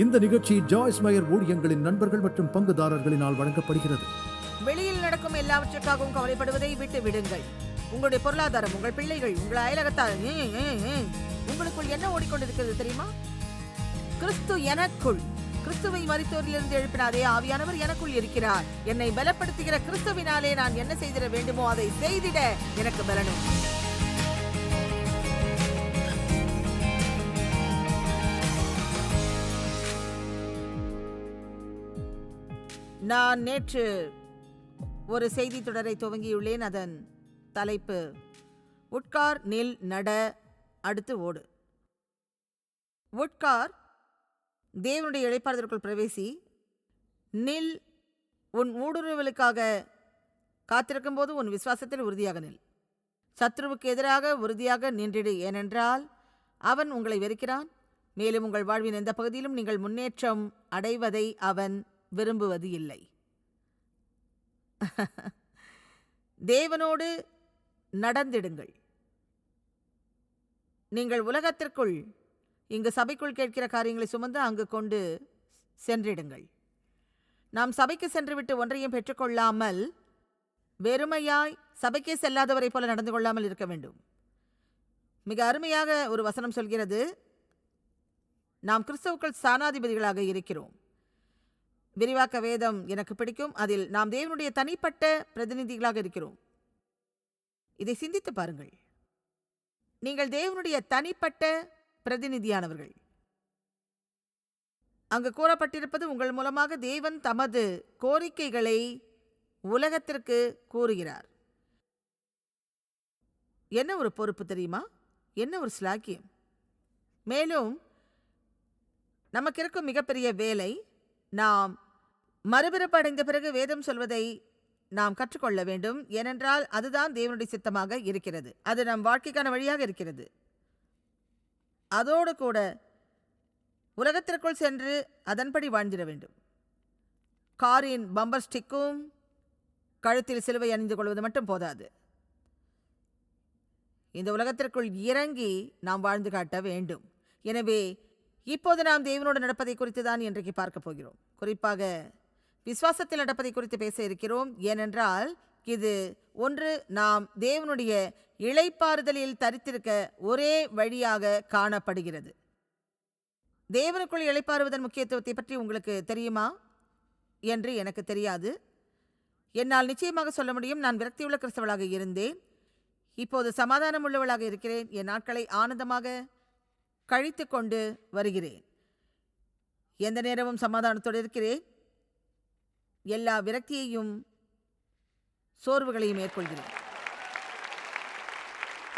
இந்த நிகழ்ச்சி ஜாய்ஸ் மயர் ஊழியங்களின் நண்பர்கள் மற்றும் பங்குதாரர்களினால் வழங்கப்படுகிறது. வெளியில் நடக்கும் எல்லாவற்றுக்காகவும் கவலைப்படுவதை விட்டு விடுங்கள். உங்களுடைய பொருளாதாரம், உங்கள் பிள்ளைகள், உங்கள் அயலகத்தார், உங்களுக்குள் என்ன ஓடிக்கொண்டிருக்கிறது தெரியுமா? கிறிஸ்து எனக்குள், கிறிஸ்துவை மரித்தோரிலிருந்து எழுப்பின அதே ஆவியானவர் எனக்குள் இருக்கிறார். என்னை பலப்படுத்துகிற கிறிஸ்துவினாலே நான் என்ன செய்திட வேண்டுமோ அதை செய்திட எனக்கு பலனும். நான் நேற்று ஒரு செய்தி தொடரை துவங்கியுள்ளேன். அதன் தலைப்பு உட்கார், நில், நட, அடுத்து ஓடு. உட்கார், தேவனுடைய இளைப்பாறுதலுக்குள் பிரவேசி. நில், உன் ஊடுருவலுக்காக காத்திருக்கும் போது உன் விசுவாசத்தில் உறுதியாக நில். சத்ருவுக்கு எதிராக உறுதியாக நின்றிடு, ஏனென்றால் அவன் உங்களை வெறுக்கிறான். மேலும் உங்கள் வாழ்வின் எந்த பகுதியிலும் நீங்கள் முன்னேற்றம் அடைவதை அவன் விரும்புவது இல்லை. தேவனோடு நடந்திடுங்கள். நீங்கள் உலகத்திற்குள், இங்கு சபைக்குள் கேட்கிற காரியங்களை சுமந்து அங்கு கொண்டு சென்றிடுங்கள். நாம் சபைக்கு சென்றுவிட்டு ஒன்றையும் பெற்றுக்கொள்ளாமல் வெறுமையாய் சபைக்கே செல்லாதவரை போல நடந்து கொள்ளாமல் இருக்க வேண்டும். மிக அருமையாக ஒரு வசனம் சொல்கிறது, நாம் கிறிஸ்துவுக்குள் ஸ்தானாதிபதிகளாக இருக்கிறோம். விரிவாக்க வேதம் எனக்கு பிடிக்கும். அதில் நாம் தேவனுடைய தனிப்பட்ட பிரதிநிதிகளாக இருக்கிறோம். இதை சிந்தித்து பாருங்கள். நீங்கள் தேவனுடைய தனிப்பட்ட பிரதிநிதியானவர்கள். அங்கு கூறப்பட்டிருப்பது, உங்கள் மூலமாக தேவன் தமது கோரிக்கைகளை உலகத்திற்கு கூறுகிறார். என்ன ஒரு பொறுப்பு தெரியுமா? என்ன ஒரு ஸ்லாக்கியம்! மேலும் நமக்கு இருக்கும் மிகப்பெரிய வேலை, நாம் மறுபிறப்பு அடைந்த பிறகு வேதம் சொல்வதை நாம் கற்றுக்கொள்ள வேண்டும். ஏனென்றால் அதுதான் தேவனுடைய சித்தமாக இருக்கிறது. அது நம் வாழ்க்கைக்கான வழியாக இருக்கிறது. அதோடு கூட உலகத்திற்குள் சென்று அதன்படி வாழ்ந்திட வேண்டும். காரின் பம்பர் ஸ்டிக்கும் கழுத்தில் சிலுவை அணிந்து கொள்வது மட்டும் போதாது. இந்த உலகத்திற்குள் இறங்கி நாம் வாழ்ந்து காட்ட வேண்டும். எனவே இப்போது நாம் தேவனோடு நடப்பதை குறித்து தான் இன்றைக்கு பார்க்க போகிறோம். குறிப்பாக விசுவாசத்தில் நடப்பதை குறித்து பேச இருக்கிறோம். ஏனென்றால் இது ஒன்று, நாம் தேவனுடைய இளைப்பாறுதலில் தரித்திருக்க ஒரே வழியாக காணப்படுகிறது. தேவனுக்குள் இளைப்பாறுவதன் முக்கியத்துவத்தை பற்றி உங்களுக்கு தெரியுமா என்று எனக்கு தெரியாது. என்னால் நிச்சயமாக சொல்ல முடியும், நான் விரக்தியுள்ள கிறிஸ்தவளாக இருந்தேன். இப்போது சமாதானம் உள்ளவளாக இருக்கிறேன். என் நாட்களை ஆனந்தமாக கழித்து கொண்டு வருகிறேன். எந்த நேரமும் சமாதானத்தோடு இருக்கிறேன். எல்லா விரக்தியையும் சோர்வுகளையும் மேற்கொள்கிறேன்.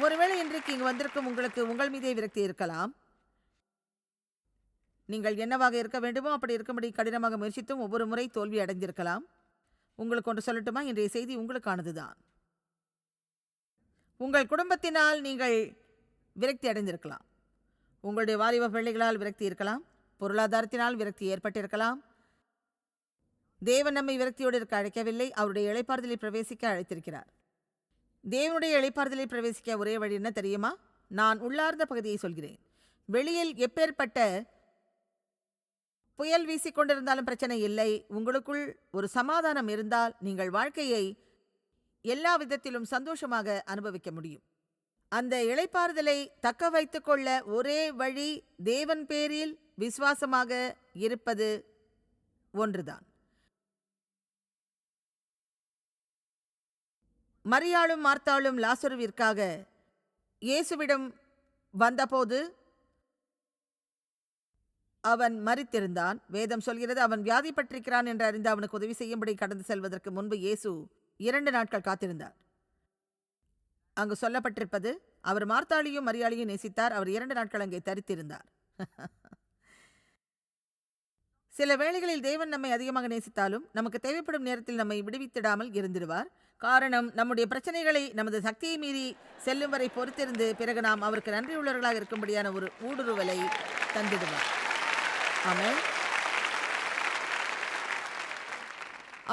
ஒருவேளை இன்றைக்கு இங்கு வந்திருக்கும் உங்களுக்கு உங்கள் மீதே விரக்தி இருக்கலாம். நீங்கள் என்னவாக இருக்க வேண்டுமோ அப்படி இருக்கும்படி கடினமாக முயற்சித்தும் ஒவ்வொரு முறை தோல்வி அடைந்திருக்கலாம். உங்களுக்கு ஒன்று சொல்லட்டுமா? இன்றைய செய்தி உங்களுக்கானதுதான். உங்கள் குடும்பத்தினால் நீங்கள் விரக்தி அடைந்திருக்கலாம். உங்களுடைய வாலிப பிள்ளைகளால் விரக்தி இருக்கலாம். பொருளாதாரத்தினால் விரக்தி ஏற்பட்டிருக்கலாம். தேவன் நம்மை விரக்தியோடு இருக்க அழைக்கவில்லை. அவருடைய இளைப்பாறுதலில் பிரவேசிக்க அழைத்திருக்கிறார். தேவனுடைய இளைப்பாறுதலில் பிரவேசிக்க ஒரே வழி என்ன தெரியுமா? நான் உள்ளார்ந்த பகுதியை சொல்கிறேன். வெளியில் எப்பேற்பட்ட புயல் வீசிக்கொண்டிருந்தாலும் பிரச்சனை இல்லை. உங்களுக்குள் ஒரு சமாதானம் இருந்தால் நீங்கள் வாழ்க்கையை எல்லா விதத்திலும் சந்தோஷமாக அனுபவிக்க முடியும். அந்த இளைப்பாறுதலை தக்க வைத்துக் கொள்ள ஒரே வழி தேவன் பேரில் விசுவாசமாக இருப்பது ஒன்றுதான். மரியாளும் மார்த்தாளும் லாசருவிற்காக இயேசுவிடம் வந்தபோது அவன் மரித்திருந்தான். வேதம் சொல்கிறது, அவன் வியாதிப்பட்டிருக்கிறான் என்று அறிந்து அவனுக்கு உதவி செய்யும்படி கடந்து செல்வதற்கு முன்பு இயேசு 2 நாட்கள் காத்திருந்தார். அங்கு சொல்லப்பட்டிருப்பது, அவர் மார்த்தாளையும் மரியாளையும் நேசித்தார். அவர் 2 நாட்கள் அங்கே தரித்திருந்தார். சில வேளைகளில் தேவன் நம்மை அதிகமாக நேசித்தாலும் நமக்கு தேவைப்படும் நேரத்தில் நம்மை விடுவித்திடாமல் இருந்திடுவார். காரணம், நம்முடைய பிரச்சனைகளை நமது சக்தியை மீறி செல்லும் வரை பொறுத்திருந்து பிறகு நாம் அவருக்கு நன்றியுள்ளவர்களாக இருக்கும்படியான ஒரு ஊடுருவலை தந்திடுவார். ஆமென்.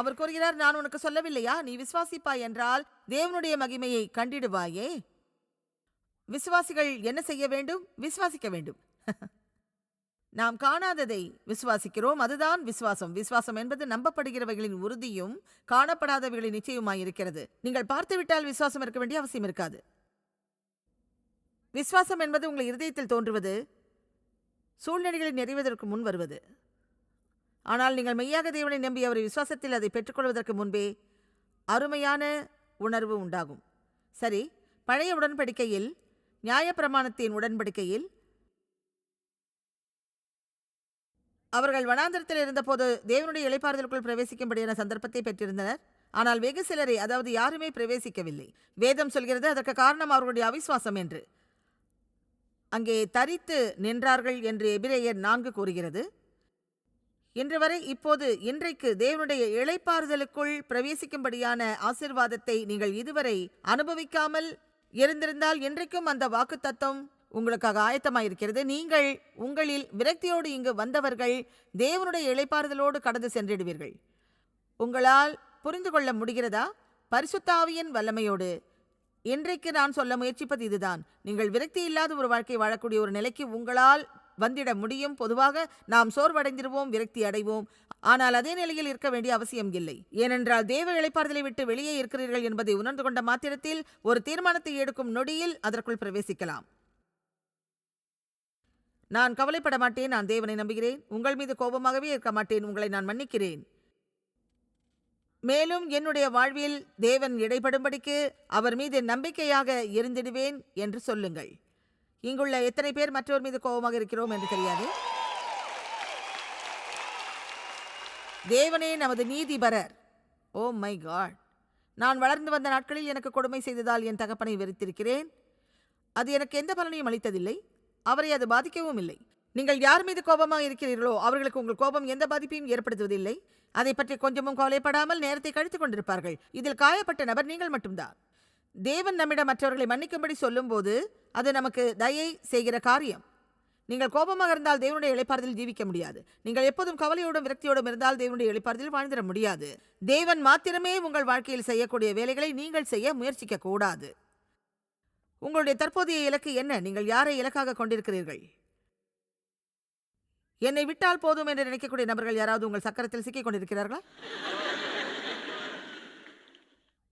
அவர் கூறுகிறார், நான் உனக்கு சொல்லவில்லையா? நீ விசுவாசிப்பாய் என்றால் தேவனுடைய மகிமையை கண்டிடுவாயே. விசுவாசிகள் என்ன செய்ய வேண்டும்? விசுவாசிக்க வேண்டும். நாம் காணாததை விசுவாசிக்கிறோம். அதுதான் விசுவாசம். விசுவாசம் என்பது நம்பப்படுகிறவைகளின் உறுதியும் காணப்படாதவைகளின் நிச்சயமாயிருக்கிறது. நீங்கள் பார்த்துவிட்டால் விசுவாசம் இருக்க வேண்டிய அவசியம் இருக்காது. விசுவாசம் என்பது உங்கள் இருதயத்தில் தோன்றுவது, சூழ்நிலைகளில் நிறைவதற்கு முன் வருவது. ஆனால் நீங்கள் மெய்யாக தேவனை நம்பி அவரை விசுவாசத்தில் அதை பெற்றுக்கொள்வதற்கு முன்பே அருமையான உணர்வு உண்டாகும். சரி, பழைய உடன்படிக்கையில், நியாயப்பிரமாணத்தின் உடன்படிக்கையில் அவர்கள் வனாந்தரத்தில் இருந்தபோது தேவனுடைய இளைப்பாறுதலுக்குள் பிரவேசிக்கும்படியான சந்தர்ப்பத்தை பெற்றிருந்தனர். ஆனால் வெகு சிலரை, அதாவது யாருமே பிரவேசிக்கவில்லை. வேதம் சொல்கிறது அதற்கு காரணம் அவர்களுடைய அவிசுவாசம் என்று. அங்கே தரித்து நின்றார்கள் என்று எபிரேயர் 4 கூறுகிறது. இன்று வரை, இன்றைக்கு தேவனுடைய இளைப்பாறுதலுக்குள் பிரவேசிக்கும்படியான ஆசீர்வாதத்தை நீங்கள் இதுவரை அனுபவிக்காமல் இருந்திருந்தால் இன்றைக்கும் அந்த வாக்குத்தத்தம் உங்களுக்காக ஆயத்தமாயிருக்கிறது. நீங்கள் உங்களில் விரக்தியோடு இங்கு வந்தவர்கள் தேவனுடைய இளைப்பாறுதலோடு கடந்து சென்றிடுவீர்கள். உங்களால் புரிந்து கொள்ள முடிகிறதா? பரிசுத்த ஆவியின் வல்லமையோடு இன்றைக்கு நான் சொல்ல முயற்சிப்பது இதுதான். நீங்கள் விரக்தி இல்லாத ஒரு வாழ்க்கை வாழக்கூடிய ஒரு நிலைக்கு உங்களால் வந்திட முடியும். பொதுவாக நாம் சோர்வடைந்திருவோம், விரக்தி அடைவோம். ஆனால் அதே நிலையில் இருக்க வேண்டிய அவசியம் இல்லை. ஏனென்றால் தேவ இளைப்பாறுதலை விட்டு வெளியே இருக்கிறீர்கள் என்பதை உணர்ந்து கொண்ட மாத்திரத்தில் ஒரு தீர்மானத்தை எடுக்கும் நொடியில் அதற்குள் பிரவேசிக்கலாம். நான் கவலைப்பட மாட்டேன், நான் தேவனை நம்புகிறேன், உங்கள் மீது கோபமாகவே இருக்க மாட்டேன், உங்களை நான் மன்னிக்கிறேன், மேலும் என்னுடைய வாழ்வில் தேவன் இடைப்படும்படிக்கு அவர் மீது நம்பிக்கையாக இருந்திடுவேன் என்று சொல்லுங்கள். இங்குள்ள எத்தனை பேர் மற்றவர் மீது கோபமாக இருக்கிறோம் என்று தெரியாது. தேவனே நமது நீதிபரர். Oh my God! நான் வளர்ந்து வந்த நாட்களில் எனக்கு கொடுமை செய்ததால் என் தகப்பனை வெறுத்திருக்கிறேன். அது எனக்கு எந்த பலனையும் அளித்ததில்லை, அவரை அது பாதிக்கவும் இல்லை. நீங்கள் யார் மீது கோபமாக இருக்கிறீர்களோ அவர்களுக்கு உங்கள் கோபம் எந்த பாதிப்பையும் ஏற்படுத்துவதில்லை. அதை பற்றி கொஞ்சமும் கவலைப்படாமல் நேரத்தை கழித்துக் கொண்டிருப்பார்கள். இதில் காயப்பட்ட நபர் நீங்கள் மட்டும்தான். தேவன் நம்மிடம் மற்றவர்களை மன்னிக்கும்படி சொல்லும்போது அது நமக்கு தயை செய்கிற காரியம். நீங்கள் கோபமாக இருந்தால் தேவனுடைய இளைப்பாறுதலில் ஜீவிக்க முடியாது. நீங்கள் எப்போதும் கவலையோடும் விரக்தியோடும் இருந்தால் தேவனுடைய இளைப்பாறுதலில் வாழ்ந்திட முடியாது. தேவன் மாத்திரமே உங்கள் வாழ்க்கையில் செய்யக்கூடிய வேலைகளை நீங்கள் செய்ய முயற்சிக்க கூடாது. உங்களுடைய தற்போதைய இலக்கு என்ன? நீங்கள் யாரை இலக்காக கொண்டிருக்கிறீர்கள்? என்னை விட்டால் போதும் என்று நினைக்கக்கூடிய நபர்கள் யாராவது உங்கள் சக்கரத்தில் சிக்கிக் கொண்டிருக்கிறார்களா?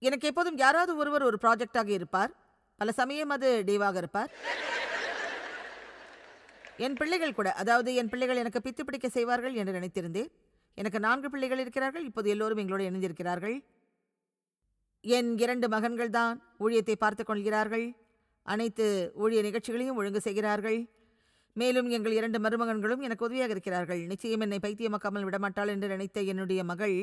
எனக்கு எப்போதும் யாராவது ஒருவர் ஒரு ப்ராஜெக்டாக இருப்பார். பல சமயம் அது டேவாக இருப்பார். என் பிள்ளைகள் கூட, அதாவது என் பிள்ளைகள் எனக்கு பித்து பிடிக்க செய்வார்கள் என்று நினைத்திருந்தேன். எனக்கு 4 பிள்ளைகள் இருக்கிறார்கள். இப்போது எல்லோரும் எங்களோடு இணைந்திருக்கிறார்கள். என் 2 மகன்கள் தான் ஊழியத்தை பார்த்து கொள்கிறார்கள். அனைத்து ஊழிய நிகழ்ச்சிகளையும் ஒழுங்கு செய்கிறார்கள். மேலும் எங்கள் 2 மருமகன்களும் எனக்கு உதவியாக இருக்கிறார்கள். நிச்சயம் என்னை பைத்தியமாக்காமல் விடமாட்டாள் என்று நினைத்த என்னுடைய மகள்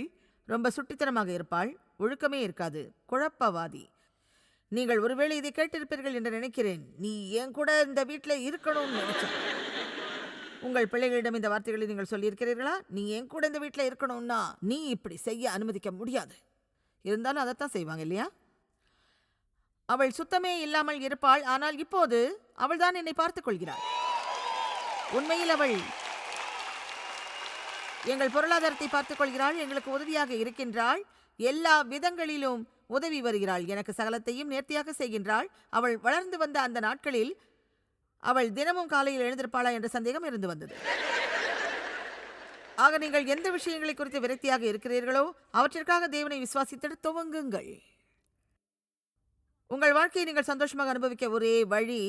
ரொம்ப சுட்டித்தனமாக இருப்பாள். ஒழுக்கமே இருக்காது, குழப்பவாதி. நீங்கள் ஒருவேளை இதை கேட்டிருப்பீர்கள் என்று நினைக்கிறேன். நீ என் கூட இந்த வீட்டில் இருக்கணும்னு நினைச்சேன். உங்கள் பிள்ளைகளிடம் இந்த வார்த்தைகளை நீங்கள் சொல்லியிருக்கிறீர்களா? நீ என் கூட இந்த வீட்டில் இருக்கணும்னா நீ இப்படி செய்ய அனுமதிக்க முடியாது. இருந்தாலும் அதைத்தான் செய்வாங்க இல்லையா? அவள் சுத்தமே இல்லாமல் இருப்பாள். ஆனால் இப்போது அவள் தான் என்னை பார்த்துக் கொள்கிறாள். உண்மையில் அவள் எங்கள் பொருளாதாரத்தை பார்த்துக் கொள்கிறாள், எங்களுக்கு உதவியாக இருக்கின்றாள், எல்லா விதங்களிலும் உதவி வருகிறாள், எனக்கு சகலத்தையும் நேர்த்தியாக செய்கின்றாள். அவள் வளர்ந்து வந்த அந்த நாட்களில் அவள் தினமும் காலையில் எழுந்திருப்பாளா என்ற சந்தேகம் இருந்து வந்தது. ஆக நீங்கள் எந்த விஷயங்களை குறித்து விரக்தியாக இருக்கிறீர்களோ அவற்றிற்காக தேவனை விசுவாசித்து துவங்குங்கள். உங்கள் வாழ்க்கையை நீங்கள் சந்தோஷமாக அனுபவிக்க ஒரே வழி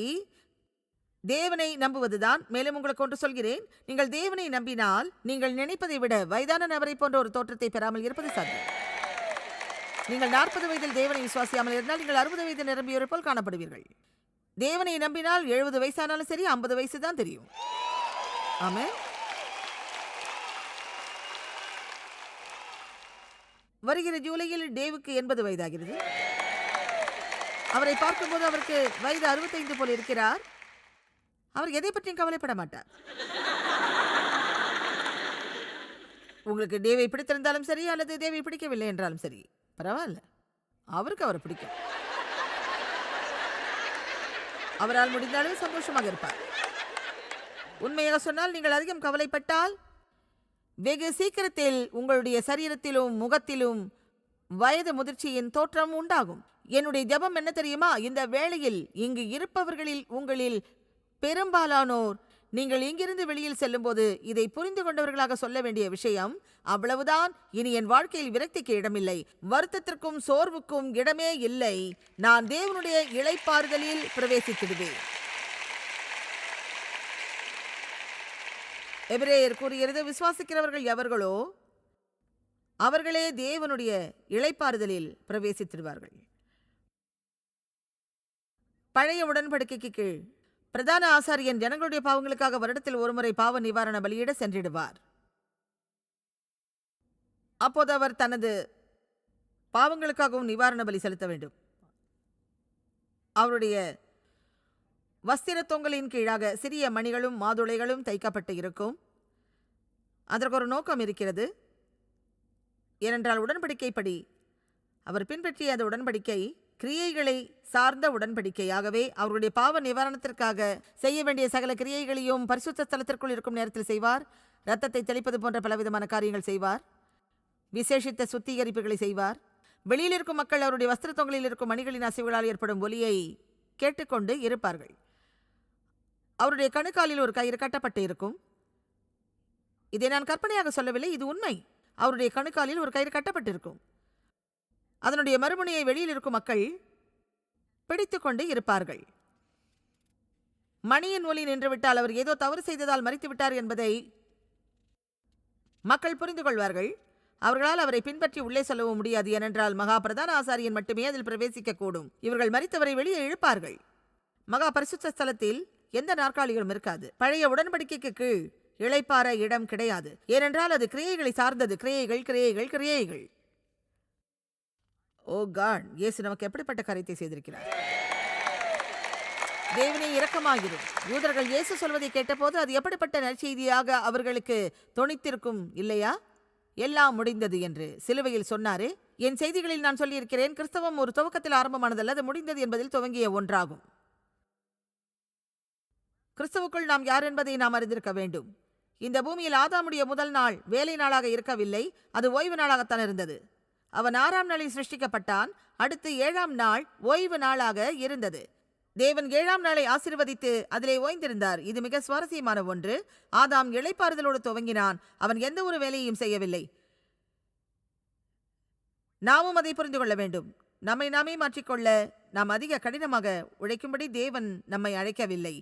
தேவனை நம்புவதுதான். மேலும் உங்களுக்கு ஒன்று சொல்கிறேன், நீங்கள் தேவனை நம்பினால் நீங்கள் நினைப்பதை விட வயதான நபரை போன்ற ஒரு தோற்றத்தை பெறாமல் இருப்பது சாத்தியம். நீங்கள் 40 வயதில் தேவனை விசுவாசியாமல் இருந்தால் நீங்கள் 60 வயது நிரம்பியோரை போல் காணப்படுவீர்கள். தேவனை நம்பினால் 70 வயசானாலும் சரி, 50 வயசு தான் தெரியும். ஆமென். வருகிற ஜூலையில் டேவுக்கு 80 வயதாகிறது. அவரை பார்க்கும்போது அவருக்கு வயது 65 போல் இருக்கிறார். அவர் எதை பற்றியும் கவலைப்பட மாட்டார். உங்களுக்கு டேவை பிடித்திருந்தாலும் சரி, அல்லது தேவை பிடிக்கவில்லை என்றாலும் சரி, பரவாயில்ல, அவருக்கு அவரை பிடிக்கும். அவரால் முடிந்தாலும் சந்தோஷமாக இருப்பார். உண்மையாக சொன்னால் நீங்கள் அதிகம் கவலைப்பட்டால் வெகு சீக்கிரத்தில் உங்களுடைய சரீரத்திலும் முகத்திலும் வயது முதிர்ச்சியின் தோற்றம் உண்டாகும். என்னுடைய ஜெபம் என்ன தெரியுமா? இந்த வேளையில் இங்கு இருப்பவர்களில் உங்களில் பெரும்பாலானோர் நீங்கள் இங்கிருந்து வெளியில் செல்லும்போது இதை புரிந்து கொண்டவர்களாக சொல்ல வேண்டிய விஷயம் அவ்வளவுதான். இனி என் வாழ்க்கையில் விரக்திக்கு இடமில்லை, வருத்தத்திற்கும் சோர்வுக்கும் இடமே இல்லை. நான் தேவனுடைய இளைப்பாறுதலில் பிரவேசித்திடுவேன். எபிரேயர் கூறுகிறது, விசுவாசிக்கிறவர்கள் எவர்களோ அவர்களே தேவனுடைய இளைப்பாறுதலில் பிரவேசித்திடுவார்கள். பழைய உடன்படிக்கைக்கு கீழ் பிரதான ஆசாரியன் ஜனங்களுடைய பாவங்களுக்காக வருடத்தில் ஒருமுறை பாவ நிவாரண பலியிட சென்றிடுவார். அப்போது அவர் தனது பாவங்களுக்காகவும் நிவாரண பலி செலுத்த வேண்டும். அவருடைய வஸ்திர தொங்கலின் கீழாக சிறிய மணிகளும் மாதுளைகளும் தைக்கப்பட்டு இருக்கும். அதற்கு ஒரு நோக்கம் இருக்கிறது. ஏனென்றால் உடன்படிக்கைப்படி அவர் பின்பற்றிய அந்த உடன்படிக்கை கிரியைகளை சார்ந்த உடன்படிக்கையாகவே அவருடைய பாவ நிவாரணத்திற்காக செய்ய வேண்டிய சகல கிரியைகளையும் பரிசுத்த ஸ்தலத்திற்குள் இருக்கும் நேரத்தில் செய்வார். இரத்தத்தை தெளிப்பது போன்ற பலவிதமான காரியங்கள் செய்வார். விசேஷித்த சுத்திகரிப்புகளை செய்வார். வெளியில் இருக்கும் மக்கள் அவருடைய வஸ்திர தொங்கலில் இருக்கும் மணிகளின் அசைவுகளால் ஏற்படும் ஒலியை கேட்டுக்கொண்டு இருப்பார்கள். அவருடைய கணுக்காலில் ஒரு கயிறு கட்டப்பட்டு இருக்கும். இதை நான் கற்பனையாக சொல்லவில்லை, இது உண்மை. அவருடைய கணுக்காலில் ஒரு கயிறு கட்டப்பட்டிருக்கும். அதனுடைய மறுமுனையை வெளியில் இருக்கும் மக்கள் பிடித்துக்கொண்டு இருப்பார்கள். மணியின் ஒலி நின்றுவிட்டால் அவர் ஏதோ தவறு செய்ததால் மரித்து விட்டார் என்பதை மக்கள் புரிந்து கொள்வார்கள். அவர்களால் அவரை பின்பற்றி உள்ளே செல்லவும் முடியாது. ஏனென்றால் மகா பிரதான ஆசாரியன் மட்டுமே அதில் பிரவேசிக்க கூடும். இவர்கள் மரித்தவரை வெளியே இழுப்பார்கள். மகா பரிசுத்த ஸ்தலத்தில் எந்த நாற்காலிகளும் இருக்காது. பழைய உடன்படிக்கைக்கு கீழ் இளைப்பாற இடம் கிடையாது. ஏனென்றால் அது கிரியைகளை சார்ந்தது. கிரியைகள் கிரியைகள் கிரியைகள். ஓ காட், இயேசு நமக்கு எப்படிப்பட்ட காரியத்தை செய்திருக்கிறார்! தேவனே இரக்கமாகிரும். யூதர்கள் இயேசு சொல்வதை கேட்டபோது அது எப்படிப்பட்ட நற்செய்தியாக அவர்களுக்கு தொனித்திருக்கும் இல்லையா? எல்லாம் முடிந்தது என்று சிலுவையில் சொன்னாரே. என் செய்திகளில் நான் சொல்லியிருக்கிறேன், கிறிஸ்தவம் ஒரு துவக்கத்தில் ஆரம்பமானதல்ல, அது முடிந்தது என்பதில் துவங்கிய ஒன்றாகும். கிறிஸ்துவுக்குள் நாம் யார் என்பதை நாம் அறிந்திருக்க வேண்டும். இந்த பூமியில் ஆதாமுடைய முதல் நாள் வேலை நாளாக இருக்கவில்லை, அது ஓய்வு நாளாகத்தான் இருந்தது. அவன் 6ஆம் நாளில் சிருஷ்டிக்கப்பட்டான். அடுத்து 7ஆம் நாள் ஓய்வு நாளாக இருந்தது. தேவன் 7ஆம் நாளை ஆசீர்வதித்து அதிலே ஓய்ந்திருந்தார். இது மிக சுவாரஸ்யமான ஒன்று. ஆதாம் இளைப்பாறுதலோடு துவங்கினான். அவன் எந்த ஒரு வேலையையும் செய்யவில்லை. நாமும் அதை புரிந்து கொள்ள வேண்டும். நம்மை நாமே மாற்றிக்கொள்ள நாம் அதிக கடினமாக உழைக்கும்படி தேவன் நம்மை அழைக்கவில்லை.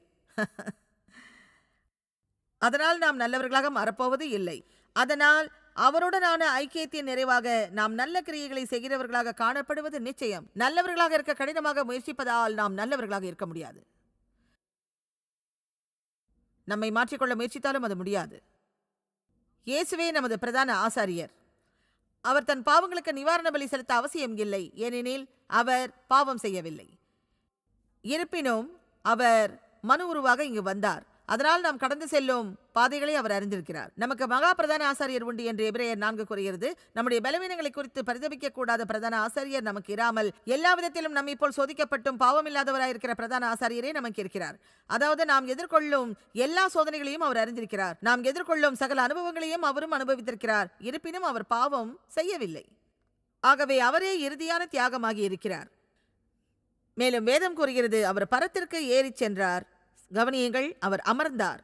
அதனால் நாம் நல்லவர்களாக மாறப்போவது இல்லை. அதனால் அவருடனான ஐக்கியத்தின் நிறைவாக நாம் நல்ல கிரியைகளை செய்கிறவர்களாக காணப்படுவது நிச்சயம். நல்லவர்களாக இருக்க கடினமாக முயற்சிப்பதால் நாம் நல்லவர்களாக இருக்க முடியாது. நம்மை மாற்றிக்கொள்ள முயற்சித்தாலும் அது முடியாது. இயேசுவே நமது பிரதான ஆசாரியர். அவர் தன் பாவங்களுக்கு நிவாரண பலி செலுத்த அவசியம் இல்லை, ஏனெனில் அவர் பாவம் செய்யவில்லை. இருப்பினும் அவர் மனு உருவாக இங்கு வந்தார். அதனால் நாம் கடந்து செல்லும் பாதைகளை அவர் அறிந்திருக்கிறார். நமக்கு மகா பிரதான ஆசாரியர் உண்டு என்று எபிரேயர் 4 கூறுகிறது. நம்முடைய பலவீனங்களை குறித்து பரிதபிக்க கூடாத பிரதான ஆசாரியர் நமக்கு இராமல் எல்லா விதத்திலும் நம்மை போல் சோதிக்கப்பட்டும் பாவமில்லாதவராயிருக்கிற பிரதான ஆசாரியரே நமக்கு இருக்கிறார். அதாவது நாம் எதிர்கொள்ளும் எல்லா சோதனைகளையும் அவர் அறிந்திருக்கிறார். நாம் எதிர்கொள்ளும் சகல அனுபவங்களையும் அவரும் அனுபவித்திருக்கிறார். இருப்பினும் அவர் பாவம் செய்யவில்லை. ஆகவே அவரே இறுதியான தியாகமாகி இருக்கிறார். மேலும் வேதம் கூறுகிறது, அவர் பரத்திற்கு ஏறிச் சென்றார். கவனியுங்கள், அவர் அமர்ந்தார்.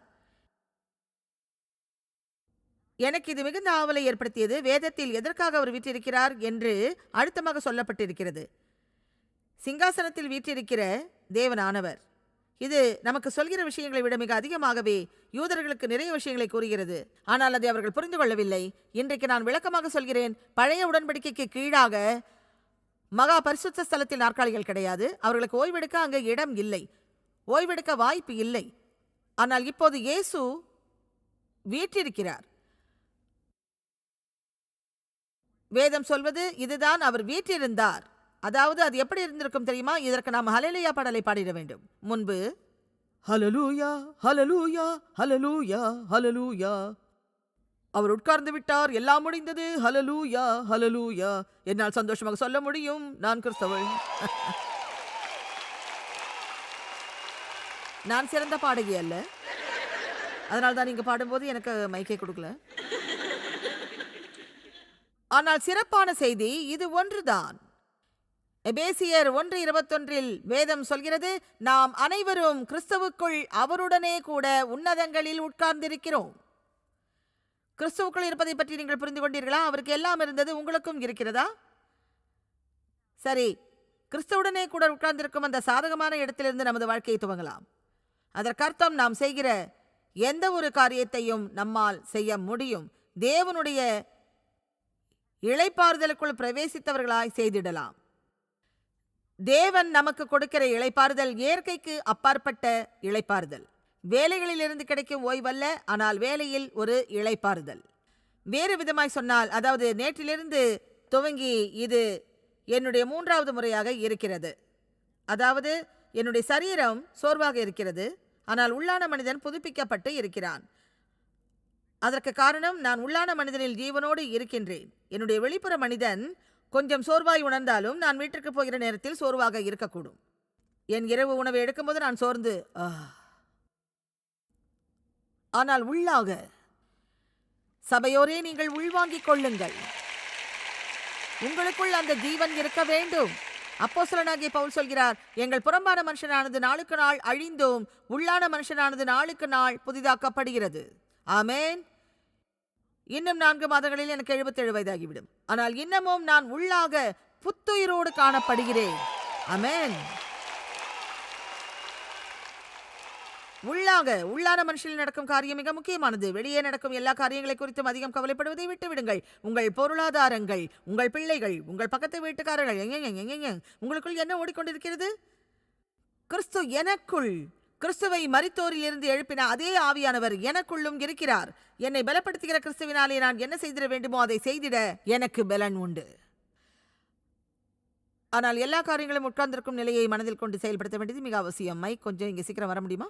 எனக்கு இது மிகுந்த ஆவலை ஏற்படுத்தியது. வேதத்தில் எதற்காக அவர் வீற்றிருக்கிறார் என்று அழுத்தமாக சொல்லப்பட்டிருக்கிறது. சிங்காசனத்தில் வீற்றிருக்கிற தேவனானவர். இது நமக்கு சொல்கிற விஷயங்களை விட மிக அதிகமாகவே யூதர்களுக்கு நிறைய விஷயங்களை கூறுகிறது. ஆனால் அதை அவர்கள் புரிந்து கொள்ளவில்லை. இன்றைக்கு நான் விளக்கமாக சொல்கிறேன். பழைய உடன்படிக்கைக்கு கீழாக மகா பரிசுத்த ஸ்தலத்தில் நாற்காலிகள் கிடையாது. அவர்களுக்கு ஓய்வெடுக்க அங்கே இடம் இல்லை, ஓய்வெடுக்க வாய்ப்பு இல்லை. ஆனால் இப்போது இயேசு வீற்றிருக்கிறார். வேதம் சொல்வது இதுதான், அவர் வீற்றிருந்தார். அதாவது அது எப்படி இருந்திருக்கும் தெரியுமா? இதற்கு நாம் ஹல்லேலூயா பாடலை பாடிட வேண்டும். முன்பு ஹல்லேலூயா ஹல்லேலூயா ஹல்லேலூயா ஹல்லேலூயா, அவர் உட்கார்ந்து விட்டார், எல்லாம் முடிந்தது, ஹல்லேலூயா ஹல்லேலூயா, என்னால் சந்தோஷமாக சொல்ல முடியும், நான் கிறிஸ்தவன். நான் சிறந்த பாடகி அல்ல, அதனால்தான் இங்கு பாடும்போது எனக்கு மைக்கே கொடுக்கல. ஆனால் சிறப்பான செய்தி இது ஒன்றுதான். எபேசியர் 1:21 வேதம் சொல்கிறது, நாம் அனைவரும் கிறிஸ்துவுக்குள் அவருடனே கூட உன்னதங்களில் உட்கார்ந்திருக்கிறோம். கிறிஸ்துவுக்குள் இருப்பதை பற்றி நீங்கள் புரிந்து கொண்டீர்களா? அவருக்கு எல்லாம் இருந்தது, உங்களுக்கும் இருக்கிறதா? சரி, கிறிஸ்துவுடனே கூட உட்கார்ந்திருக்கும் அந்த சாதகமான இடத்திலிருந்து நமது வாழ்க்கையை துவங்கலாம். அதற்கர்த்தம் நாம் செய்கிற எந்த ஒரு காரியத்தையும் நம்மால் செய்ய முடியும். தேவனுடைய இளைப்பாறுதலுக்குள் பிரவேசித்தவர்களாய் செய்திடலாம். தேவன் நமக்கு கொடுக்கிற இளைப்பாறுதல் இயற்கைக்கு அப்பாற்பட்ட இளைப்பாறுதல். வேலைகளிலிருந்து கிடைக்கும் ஓய்வல்ல, ஆனால் வேலையில் ஒரு இளைப்பாறுதல். வேறு விதமாய் சொன்னால், அதாவது நேற்றிலிருந்து துவங்கி இது என்னுடைய 3வது முறையாக இருக்கிறது. அதாவது என்னுடைய சரீரம் சோர்வாக இருக்கிறது, ஆனால் உள்ளான மனிதன் புதுப்பிக்கப்பட்டு இருக்கிறான். அதற்கு காரணம், நான் உள்ளான மனிதனில் ஜீவனோடு இருக்கின்றேன். என்னுடைய வெளிப்புற மனிதன் கொஞ்சம் சோர்வாய் உணர்ந்தாலும் நான் வீட்டிற்கு போகிற நேரத்தில் சோர்வாக இருக்கக்கூடும். என் இரவு உணவை எடுக்கும்போது நான் சோர்ந்து ஆனால் உள்ளாக, சபையோரே நீங்கள் உள்வாங்கிக் கொள்ளுங்கள், உங்களுக்குள் அந்த ஜீவன் இருக்க வேண்டும். அப்போஸ்தலனாகிய பவுல் சொல்கிறார், எங்கள் புறம்பான மனுஷனானது நாளுக்கு நாள் அழிந்தும் உள்ளான மனுஷனானது நாளுக்கு நாள் புதிதாக்கப்படுகிறது. ஆமேன். இன்னும் 4 மாதங்களில் எனக்கு 77 வயதாகிவிடும். ஆனால் இன்னமும் நான் உள்ளாக புத்துயிரோடு காணப்படுகிறேன். ஆமேன். உள்ளான மனுஷனில் நடக்கும் காரியம் மிக முக்கியமானது. வெளியே நடக்கும் எல்லா காரியங்களை குறித்தும் அதிகம் கவலைப்படுவதை விட்டுவிடுங்கள். உங்கள் பொருளாதாரங்கள், உங்கள் பிள்ளைகள், உங்கள் பக்கத்து வீட்டுக்காரர்கள், உங்களுக்குள் என்ன ஓடிக்கொண்டிருக்கிறது? கிறிஸ்து எனக்குள், கிறிஸ்துவை மரித்தோரில் இருந்து எழுப்பின அதே ஆவியானவர் எனக்குள்ளும் இருக்கிறார். என்னை பலப்படுத்துகிற கிறிஸ்துவினாலே நான் என்ன செய்திட வேண்டுமோ அதை செய்திட எனக்கு பலன் உண்டு. ஆனால் எல்லா காரியங்களும் உட்கார்ந்திருக்கும் நிலையை மனதில் கொண்டு செயல்படுத்த வேண்டியது மிக அவசியம். மைக், கொஞ்சம் இங்கே சீக்கிரம் வர முடியுமா?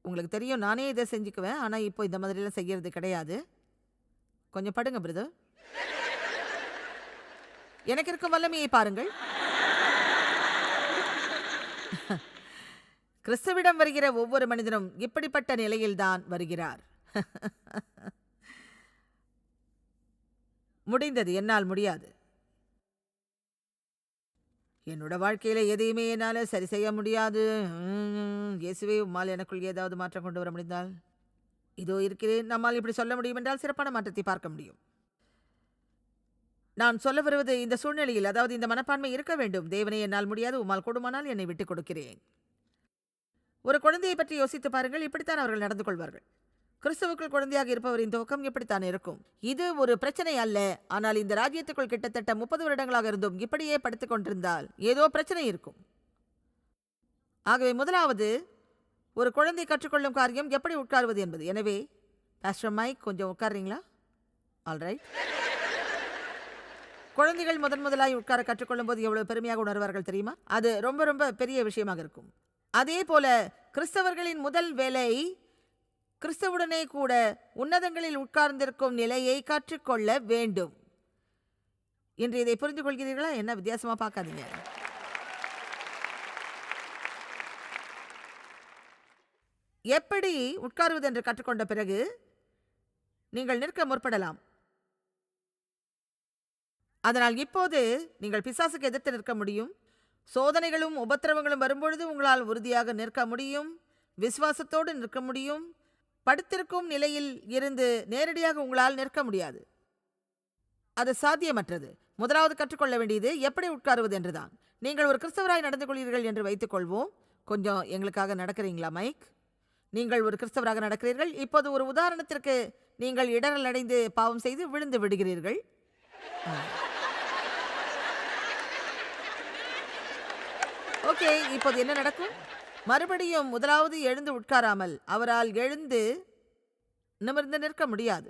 உங்களுக்கு தெரியும், நானே இதை செஞ்சுக்குவேன், ஆனால் இப்போ இந்த மாதிரிலாம் செய்யறது கிடையாது. கொஞ்சம் படுங்க பிரதர். எனக்கு இருக்கும் வல்லமையை பாருங்கள். கிறிஸ்துவிடம் வருகிற ஒவ்வொரு மனிதனும் இப்படிப்பட்ட நிலையில்தான் வருகிறார். முடிந்தது, என்னால் முடியாது. என்னோட வாழ்க்கையில எதையுமே என்னால் சரி செய்ய முடியாது. இயேசுவே, உம்மால் எனக்குள் ஏதாவது மாற்றம் கொண்டு வர முடிந்தால் இதோ இருக்கிறேன். நம்மால் இப்படி சொல்ல முடியும் என்றால் சிறப்பான மாற்றத்தை பார்க்க முடியும். நான் சொல்ல வருவது, இந்த சூழ்நிலையில், அதாவது இந்த மனப்பான்மை இருக்க வேண்டும். தேவனே, என்னால் முடியாது, உம்மால் கூடுமானால் என்னை விட்டுக் கொடுக்கிறேன். ஒரு குழந்தையை பற்றி யோசித்து பாருங்கள். இப்படித்தான் அவர்கள் நடந்து கொள்வார்கள். கிறிஸ்துவுக்குள் குழந்தையாக இருப்பவரின் துவக்கம் இப்படித்தான் இருக்கும். இது ஒரு பிரச்சனை அல்ல, ஆனால் இந்த ராஜ்யத்துக்குள் கிட்டத்தட்ட 30 வருடங்களாக இருந்தும் இப்படியே படுத்துக் கொண்டிருந்தால் ஏதோ பிரச்சனை இருக்கும். ஆகவே முதலாவது, ஒரு குழந்தை கற்றுக்கொள்ளும் காரியம் எப்படி உட்காருவது என்பது. எனவே பாஸ்டர் மைக், கொஞ்சம் உட்கார்றீங்களா? ஆல்ரைட். குழந்தைகள் முதலாய் உட்கார கற்றுக்கொள்ளும் போது எவ்வளவு பெருமையாக உணர்வார்கள் தெரியுமா? அது ரொம்ப ரொம்ப பெரிய விஷயமாக இருக்கும். அதே போல கிறிஸ்தவர்களின் முதல் வேலை கிறிஸ்துவுடனே கூட உன்னதங்களில் உட்கார்ந்திருக்கும் நிலையை கற்றுக்கொள்ள வேண்டும். இன்று இதை புரிந்து கொள்கிறீர்களா? என்ன வித்தியாசமா பார்க்காதீங்க. எப்படி உட்காருவது என்று கற்றுக்கொண்ட பிறகு நீங்கள் நிற்க முற்படலாம். அதனால் இப்போது நீங்கள் பிசாசுக்கு எதிர்த்து நிற்க முடியும். சோதனைகளும் உபத்திரவங்களும் வரும்பொழுது உங்களால் உறுதியாக நிற்க முடியும். விசுவாசத்தோடு நிற்க முடியும். படுத்திருக்கும் நிலையில் இருந்து நேரடியாக உங்களால் நிற்க முடியாது. அது சாத்தியமற்றது. முதலாவது கற்றுக்கொள்ள வேண்டியது எப்படி உட்காருவது என்றுதான். நீங்கள் ஒரு கிறிஸ்தவராய் நடந்து கொள்கிறீர்கள் என்று வைத்துக் கொள்வோம். கொஞ்சம் எங்களுக்காக நடக்கிறீங்களா மைக்? நீங்கள் ஒரு கிறிஸ்தவராக நடக்கிறீர்கள். இப்போது ஒரு உதாரணத்திற்கு, நீங்கள் இடரல் அடைந்து பாவம் செய்து விழுந்து விடுகிறீர்கள். ஓகே, இப்போது என்ன நடக்கும்? மறுபடியும் முதலாவது எழுந்து உட்காராமல் அவரால் எழுந்து நிமிர்ந்து நிற்க முடியாது.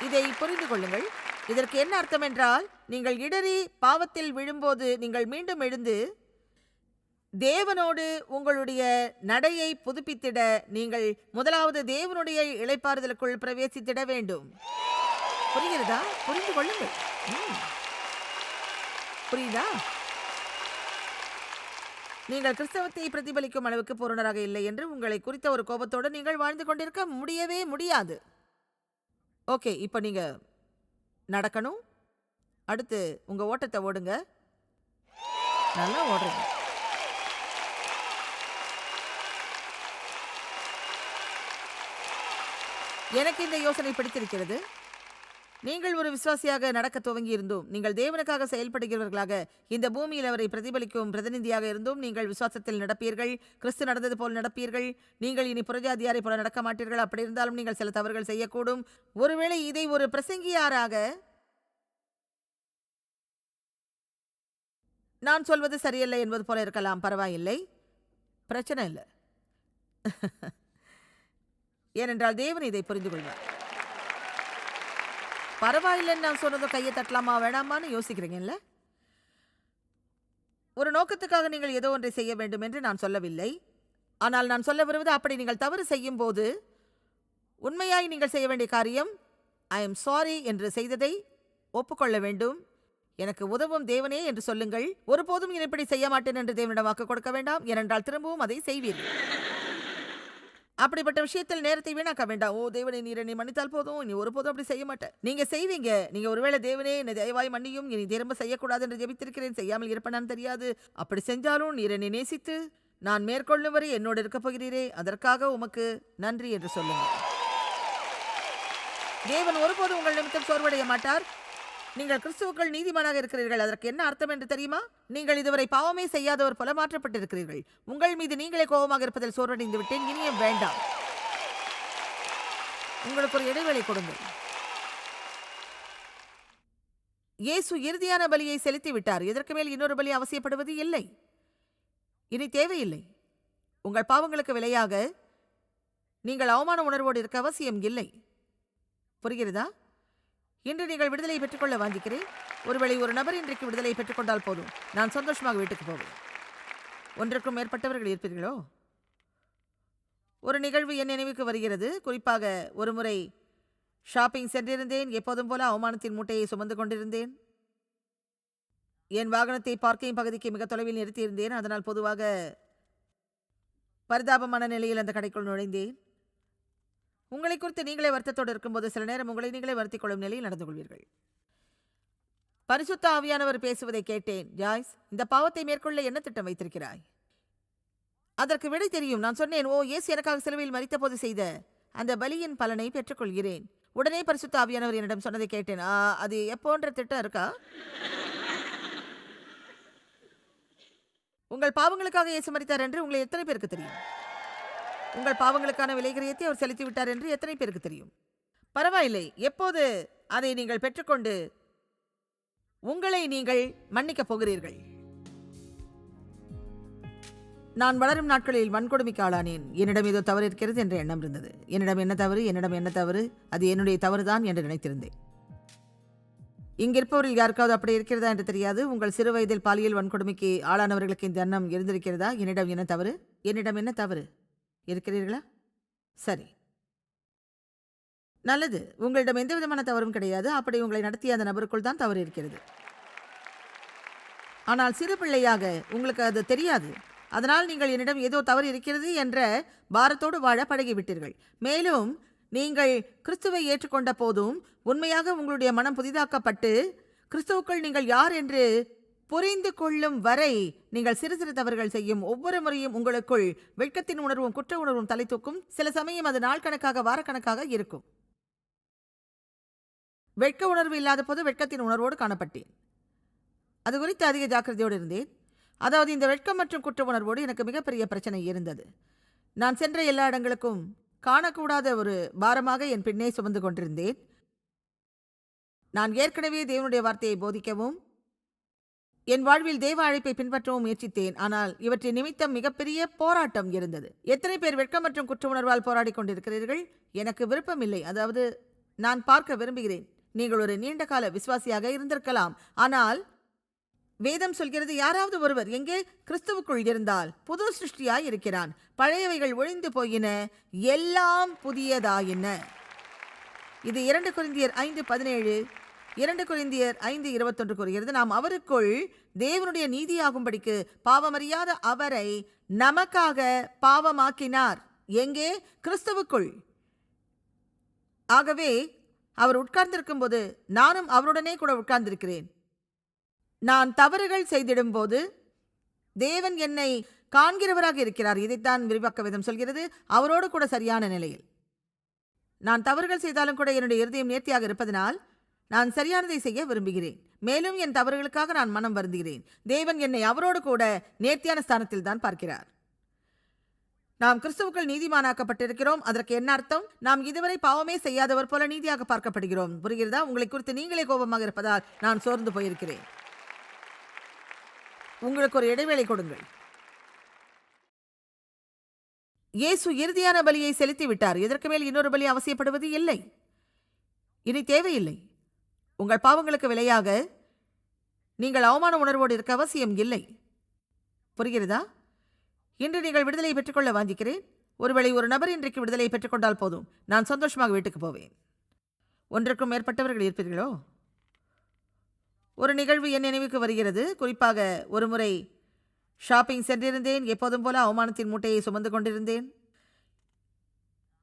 இதை புரிந்து கொள்ளுங்கள். இதற்கு என்ன அர்த்தம் என்றால், நீங்கள் இடறி பாவத்தில் விழும்போது நீங்கள் மீண்டும் எழுந்து தேவனோடு உங்களுடைய நடையை புதுப்பித்திட நீங்கள் முதலாவது தேவனுடைய இளைப்பாறுதலுக்குள் பிரவேசித்திட வேண்டும். புரிகிறதா? புரிந்து கொள்ளுங்கள். புரியுதா? நீங்கள் கிறிஸ்தவத்தை பிரதிபலிக்கும் அளவுக்கு பூரணராக இல்லை என்று உங்களை குறித்த ஒரு கோபத்தோடு நீங்கள் வாழ்ந்து கொண்டிருக்க முடியவே முடியாது. ஓகே, இப்போ நீங்க நடக்கணும். அடுத்து உங்க ஓட்டத்தை ஓடுங்க. நல்லா ஓடுறீங்க. எனக்கு இந்த யோசனை பிடித்திருக்கிறது. நீங்கள் ஒரு விசுவாசியாக நடக்க துவங்கி இருந்தும், நீங்கள் தேவனுக்காக செயல்படுகிறவர்களாக இந்த பூமியில் அவரை பிரதிபலிக்கும் பிரதிநிதியாக இருந்தும் நீங்கள் விசுவாசத்தில் நடப்பீர்கள். கிறிஸ்து நடந்தது போல் நடப்பீர்கள். நீங்கள் இனி புறஜாதியாரை போல நடக்க மாட்டீர்கள். அப்படி இருந்தாலும் நீங்கள் சில தவறுகள் செய்யக்கூடும். ஒருவேளை இதை ஒரு பிரசங்கியாராக நான் சொல்வது சரியல்ல என்பது போல இருக்கலாம். பரவாயில்லை, பிரச்சனை இல்லை. ஏனென்றால் தேவன் இதை புரிந்து கொள்வார். பரவாயில்லைன்னு நான் சொன்னதும் கையை தட்டலாமா வேணாமான்னு யோசிக்கிறீங்கல்ல? ஒரு நோக்கத்துக்காக நீங்கள் ஏதோ ஒன்றை செய்ய வேண்டும் என்று நான் சொல்லவில்லை. ஆனால் நான் சொல்ல வருவது, அப்படி நீங்கள் தவறு செய்யும் போது உண்மையாய் நீங்கள் செய்ய வேண்டிய காரியம், ஐ எம் சாரி என்று செய்ததை ஒப்புக்கொள்ள வேண்டும். எனக்கு உதவும் தேவனே என்று சொல்லுங்கள். ஒருபோதும் இப்படி செய்ய மாட்டேன் என்று தேவனிடம் வாக்கு கொடுக்க வேண்டாம். ஏனென்றால் திரும்பவும் அதை செய்வீர்கள். அப்படிப்பட்ட விஷயத்தில் நேரத்தை வீணாக்க வேண்டாம். ஓ தேவனே, நீர் என்னை மன்னித்தால் போதும், நீ ஒருபோதும் அப்படி செய்ய மாட்டேன். நீங்க செய்வீங்க. நீங்க ஒருவேளை தேவனே என்னை தயவாய் மன்னியும், இனி திரும்ப செய்யக்கூடாது என்று ஜெபித்திருக்கிறேன், செய்யாமல் இருப்பேனான்னு தெரியாது. அப்படி செஞ்சாலும் நீர் என்னை நேசித்து நான் மேற்கொள்ளும் வரை என்னோடு இருக்க போகிறீரே, அதற்காக உமக்கு நன்றி என்று சொல்லுங்க. தேவன் ஒருபோதும் உங்கள் நிமித்தம் சோர்வடைய மாட்டார். நீங்கள் கிறிஸ்துவுக்குள் நீதிமானாக இருக்கிறீர்கள். அதற்கு என்ன அர்த்தம் என்று தெரியுமா? நீங்கள் இதுவரை பாவமே செய்யாதவர் போல மாற்றப்பட்டிருக்கிறீர்கள். உங்கள் மீது நீங்களே கோபமாக இருப்பதில் சோர்வடைந்து விட்டேன். இனியும் வேண்டாம். உங்களுக்கு ஒரு இடைவெளி கொடுங்கள். இயேசு இறுதியான பலியை செலுத்தி விட்டார். இதற்கு மேல் இன்னொரு பலி அவசியப்படுவது இல்லை. இனி தேவையில்லை. உங்கள் பாவங்களுக்கு விலையாக நீங்கள் அவமான உணர்வோடு இருக்க அவசியம் இல்லை. புரிகிறதா? இன்று நீங்கள் விடுதலை பெற்றுக்கொள்ள வாஞ்சிக்கிறேன். ஒருவேளை ஒரு நபர் இன்றைக்கு விடுதலை பெற்றுக்கொண்டால் போதும், நான் சந்தோஷமாக வீட்டுக்கு போவேன். ஒன்றுக்கும் மேற்பட்டவர்கள் இருப்பீர்களோ? ஒரு நிகழ்வு என் நினைவுக்கு வருகிறது. குறிப்பாக ஒரு முறை ஷாப்பிங் சென்றிருந்தேன். எப்போதும் போல அவமானத்தின் மூட்டையை சுமந்து கொண்டிருந்தேன். என் வாகனத்தை பார்க்கிங் பகுதிக்கு மிக தொலைவில் நிறுத்தியிருந்தேன். அதனால் பொதுவாக பரிதாபமான நிலையில் அந்த கடைக்குள் நுழைந்தேன். உங்களை குறித்து நீங்களே வருத்தத்தோடு இருக்கும்போது சில நேரம் உங்களை நீங்களே வருத்திக் கொள்ளும் நிலையில் நடந்து கொள்வீர்கள். பரிசுத்த ஆவியானவர் பேசுவதை கேட்டேன். ஜாய்ஸ், இந்த பாவத்தை மேற்கொள்ள என்ன திட்டம் வைத்திருக்கிறாய்? அதற்கு விடை தெரியும். நான் சொன்னேன், ஓ இயேசு எனக்காக சிலுவையில் மரித்த போது செய்த அந்த பலியின் பலனை பெற்றுக்கொள்கிறேன். உடனே பரிசுத்த ஆவியானவர் என்னிடம் சொன்னதை கேட்டேன். அது எப்போன்ற திட்டம் இருக்கா? உங்கள் பாவங்களுக்காக இயேசு மரித்தார் என்று உங்களை எத்தனை பேருக்கு தெரியும்? உங்கள் பாவங்களுக்கான விலைகிரயத்தை அவர் செலுத்திவிட்டார் என்று எத்தனை பேருக்கு தெரியும்? பரவாயில்லை. எப்போது அதை நீங்கள் பெற்றுக்கொண்டு உங்களை நீங்கள் மன்னிக்கப் போகிறீர்கள்? நான் வளரும் நாட்களில் வன்கொடுமைக்கு ஆளானேன். என்னிடம் ஏதோ தவறு இருக்கிறது என்ற எண்ணம் இருந்தது. என்னிடம் என்ன தவறு, அது என்னுடைய தவறுதான் என்று நினைத்திருந்தேன். இங்கிருப்பவர்கள் யாருக்காவது அப்படி இருக்கிறதா என்று தெரியாது. உங்கள் சிறு வயதில் பாலியல் வன்கொடுமைக்கு ஆளானவர்களுக்கு இந்த எண்ணம் இருந்திருக்கிறதா? என்னிடம் என்ன தவறு இருக்கிறீர்களா? சரி, நல்லது. உங்களிடம் எந்த விதமான தவறும் கிடையாது. அப்படி உங்களை நடத்திய அந்த நபருக்குள் தான் தவறு இருக்கிறது. ஆனால் சிறு பிள்ளையாக உங்களுக்கு அது தெரியாது. அதனால் நீங்கள் என்னிடம் ஏதோ தவறு இருக்கிறது என்ற பாரத்தோடு வாழ பழகிவிட்டீர்கள். மேலும் நீங்கள் கிறிஸ்துவை ஏற்றுக்கொண்ட போதும் உண்மையாக உங்களுடைய மனம் புதிதாக்கப்பட்டு கிறிஸ்துவுக்குள் நீங்கள் யார் என்று புரிந்து கொள்ளும் வரை நீங்கள் சிறு சிறு தவறுகள் செய்யும் ஒவ்வொரு முறையும் உங்களுக்குள் வெட்கத்தின் உணர்வும் குற்ற உணர்வும் தலை தூக்கும். சில சமயம் அது நாள் கணக்காக வாரக்கணக்காக இருக்கும். வெட்க உணர்வு இல்லாத போது வெட்கத்தின் உணர்வோடு காணப்பட்டேன். அது குறித்து அதிக ஜாக்கிரதையோடு இருந்தேன். அதாவது இந்த வெட்கம் மற்றும் குற்ற உணர்வோடு எனக்கு மிகப்பெரிய பிரச்சனை இருந்தது. நான் சென்ற எல்லா இடங்களுக்கும் காணக்கூடாத ஒரு பாரமாக என் பின்னே சுமந்து கொண்டிருந்தேன். நான் ஏற்கனவே தேவனுடைய வார்த்தையை போதிக்கவும் என் வாழ்வில் தேவ அழைப்பை பின்பற்றவும் முயற்சித்தேன். ஆனால் இவற்றின் நிமித்தம் மிகப்பெரிய போராட்டம் இருந்தது. எத்தனை பேர் வெட்கம் மற்றும் குற்ற உணர்வால் போராடி கொண்டிருக்கிறீர்கள்? எனக்கு விருப்பம் இல்லை. அதாவது நான் பார்க்க விரும்புகிறேன். நீங்கள் ஒரு நீண்ட கால விசுவாசியாக இருந்திருக்கலாம். ஆனால் வேதம் சொல்கிறது, யாராவது ஒருவர் எங்கே கிறிஸ்துவுக்குள் இருந்தால் புது சிருஷ்டியாய் இருக்கிறான். பழையவைகள் ஒழிந்து போயின, எல்லாம் புதியதாயின. இது 2 கொரிந்தியர் 5:17 2 கொரிந்தியர் 5:21 கூறுகிறது, நாம் அவருக்குள் தேவனுடைய நீதியாகும்படிக்கு பாவமறியாத அவரை நமக்காக பாவமாக்கினார். எங்கே? கிறிஸ்துவுக்குள். ஆகவே அவர் உட்கார்ந்திருக்கும் போது நானும் அவருடனே கூட உட்கார்ந்திருக்கிறேன். நான் தவறுகள் செய்திடும் போது தேவன் என்னை காண்கிறவராக இருக்கிறார். இதைத்தான் விரிவாக்க விதம் சொல்கிறது. அவரோடு கூட சரியான நிலையில் நான் தவறுகள் செய்தாலும் கூட என்னுடைய இருதயம் நேர்த்தியாக இருப்பதனால் நான் சரியானதை செய்ய விரும்புகிறேன். மேலும் என் தவறுகளுக்காக நான் மனம் வருந்துகிறேன். தேவன் என்னை அவரோடு கூட நேர்த்தியான ஸ்தானத்தில் தான் பார்க்கிறார். நாம் கிறிஸ்துவுக்குள் நீதிமானாக்கப்பட்டிருக்கிறோம். அதற்கு என்ன அர்த்தம்? நாம் இதுவரை பாவமே செய்யாதவர் போல நீதியாக பார்க்கப்படுகிறோம். புரிகிறதா? உங்களை குறித்து நீங்களே கோபமாக இருப்பதால் நான் சோர்ந்து போயிருக்கிறேன். உங்களுக்கு ஒரு இடைவேளை கொடுங்கள். இயேசு இறுதியான பலியை செலுத்தி விட்டார். இதற்கு மேல் இன்னொரு பலி அவசியப்படுவது இல்லை. இனி தேவையில்லை. உங்கள் பாவங்களுக்கு விலையாக நீங்கள் அவமான உணர்வோடு இருக்க அவசியம் இல்லை. புரிகிறதா? இன்று நீங்கள் விடுதலை பெற்றுக்கொள்ள வாஞ்சிக்கிறேன். ஒருவேளை ஒரு நபர் இன்றைக்கு விடுதலை பெற்றுக்கொண்டால் போதும், நான் சந்தோஷமாக வீட்டுக்கு போவேன். ஒன்றுக்கும் மேற்பட்டவர்கள் இருப்பீர்களோ? ஒரு நிகழ்வு என் நினைவுக்கு வருகிறது. குறிப்பாக ஒரு முறை ஷாப்பிங் சென்றிருந்தேன். எப்போதும் போல அவமானத்தின் மூட்டையை சுமந்து கொண்டிருந்தேன்.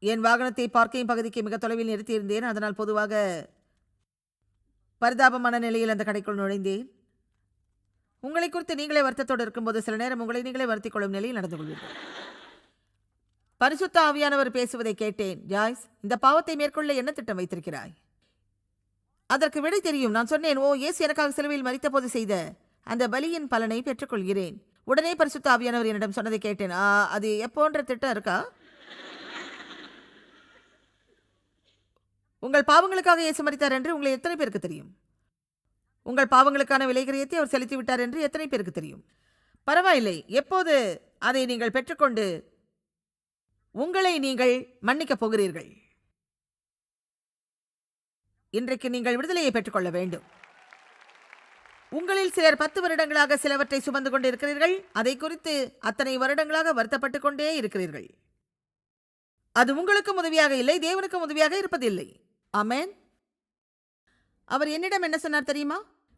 என் வாகனத்தை பார்க்கிங் பகுதிக்கு மிக தொலைவில் நிறுத்தியிருந்தேன். அதனால் பொதுவாக பரிதாபமான நிலையில் அந்த கடைக்குள் நுழைந்தேன். உங்களை குறித்து நீங்களே வருத்தத்தோடு இருக்கும்போது சில நேரம் உங்களை நீங்களே வருத்திக் கொள்ளும் நிலையில் நடந்து கொள்வீர்கள். பரிசுத்த ஆவியானவர் பேசுவதை கேட்டேன். ஜாய்ஸ், இந்த பாவத்தை மேற்கொள்ள என்ன திட்டம் வைத்திருக்கிறாய்? அதற்கு விடை தெரியும். நான் சொன்னேன், ஓ, இயேசு எனக்காக சிலுவையில் மரித்த போது செய்த அந்த பலியின் பலனை பெற்றுக்கொள்கிறேன். உடனே பரிசுத்த ஆவியானவர் என்னிடம் சொன்னதை கேட்டேன். அது எப்போன்ற திட்டம் இருக்கா? உங்கள் பாவங்களுக்காக இயேசு மரித்தார் என்று உங்களை எத்தனை பேருக்கு தெரியும்? உங்கள் பாவங்களுக்கான விலைக்கிரயத்தை அவர் செலுத்தி விட்டார் என்று எத்தனை பேருக்கு தெரியும்? பரவாயில்லை. எப்போது அதை நீங்கள் பெற்றுக்கொண்டு உங்களை நீங்கள் மன்னிக்கப் போகிறீர்கள்? இன்றைக்கு நீங்கள் விடுதலையை பெற்றுக்கொள்ள வேண்டும். உங்களில் சிலர் 10 வருடங்களாக சிலவற்றை சுமந்து கொண்டு இருக்கிறீர்கள். அதை குறித்து அத்தனை வருடங்களாக வருத்தப்பட்டுக் கொண்டே இருக்கிறீர்கள். அது உங்களுக்கும் உதவியாக இல்லை, தேவனுக்கும் உதவியாக இருப்பதில்லை. ஆமென். அவர் என்னிடம் என்ன சொன்னார் தெரியுமா?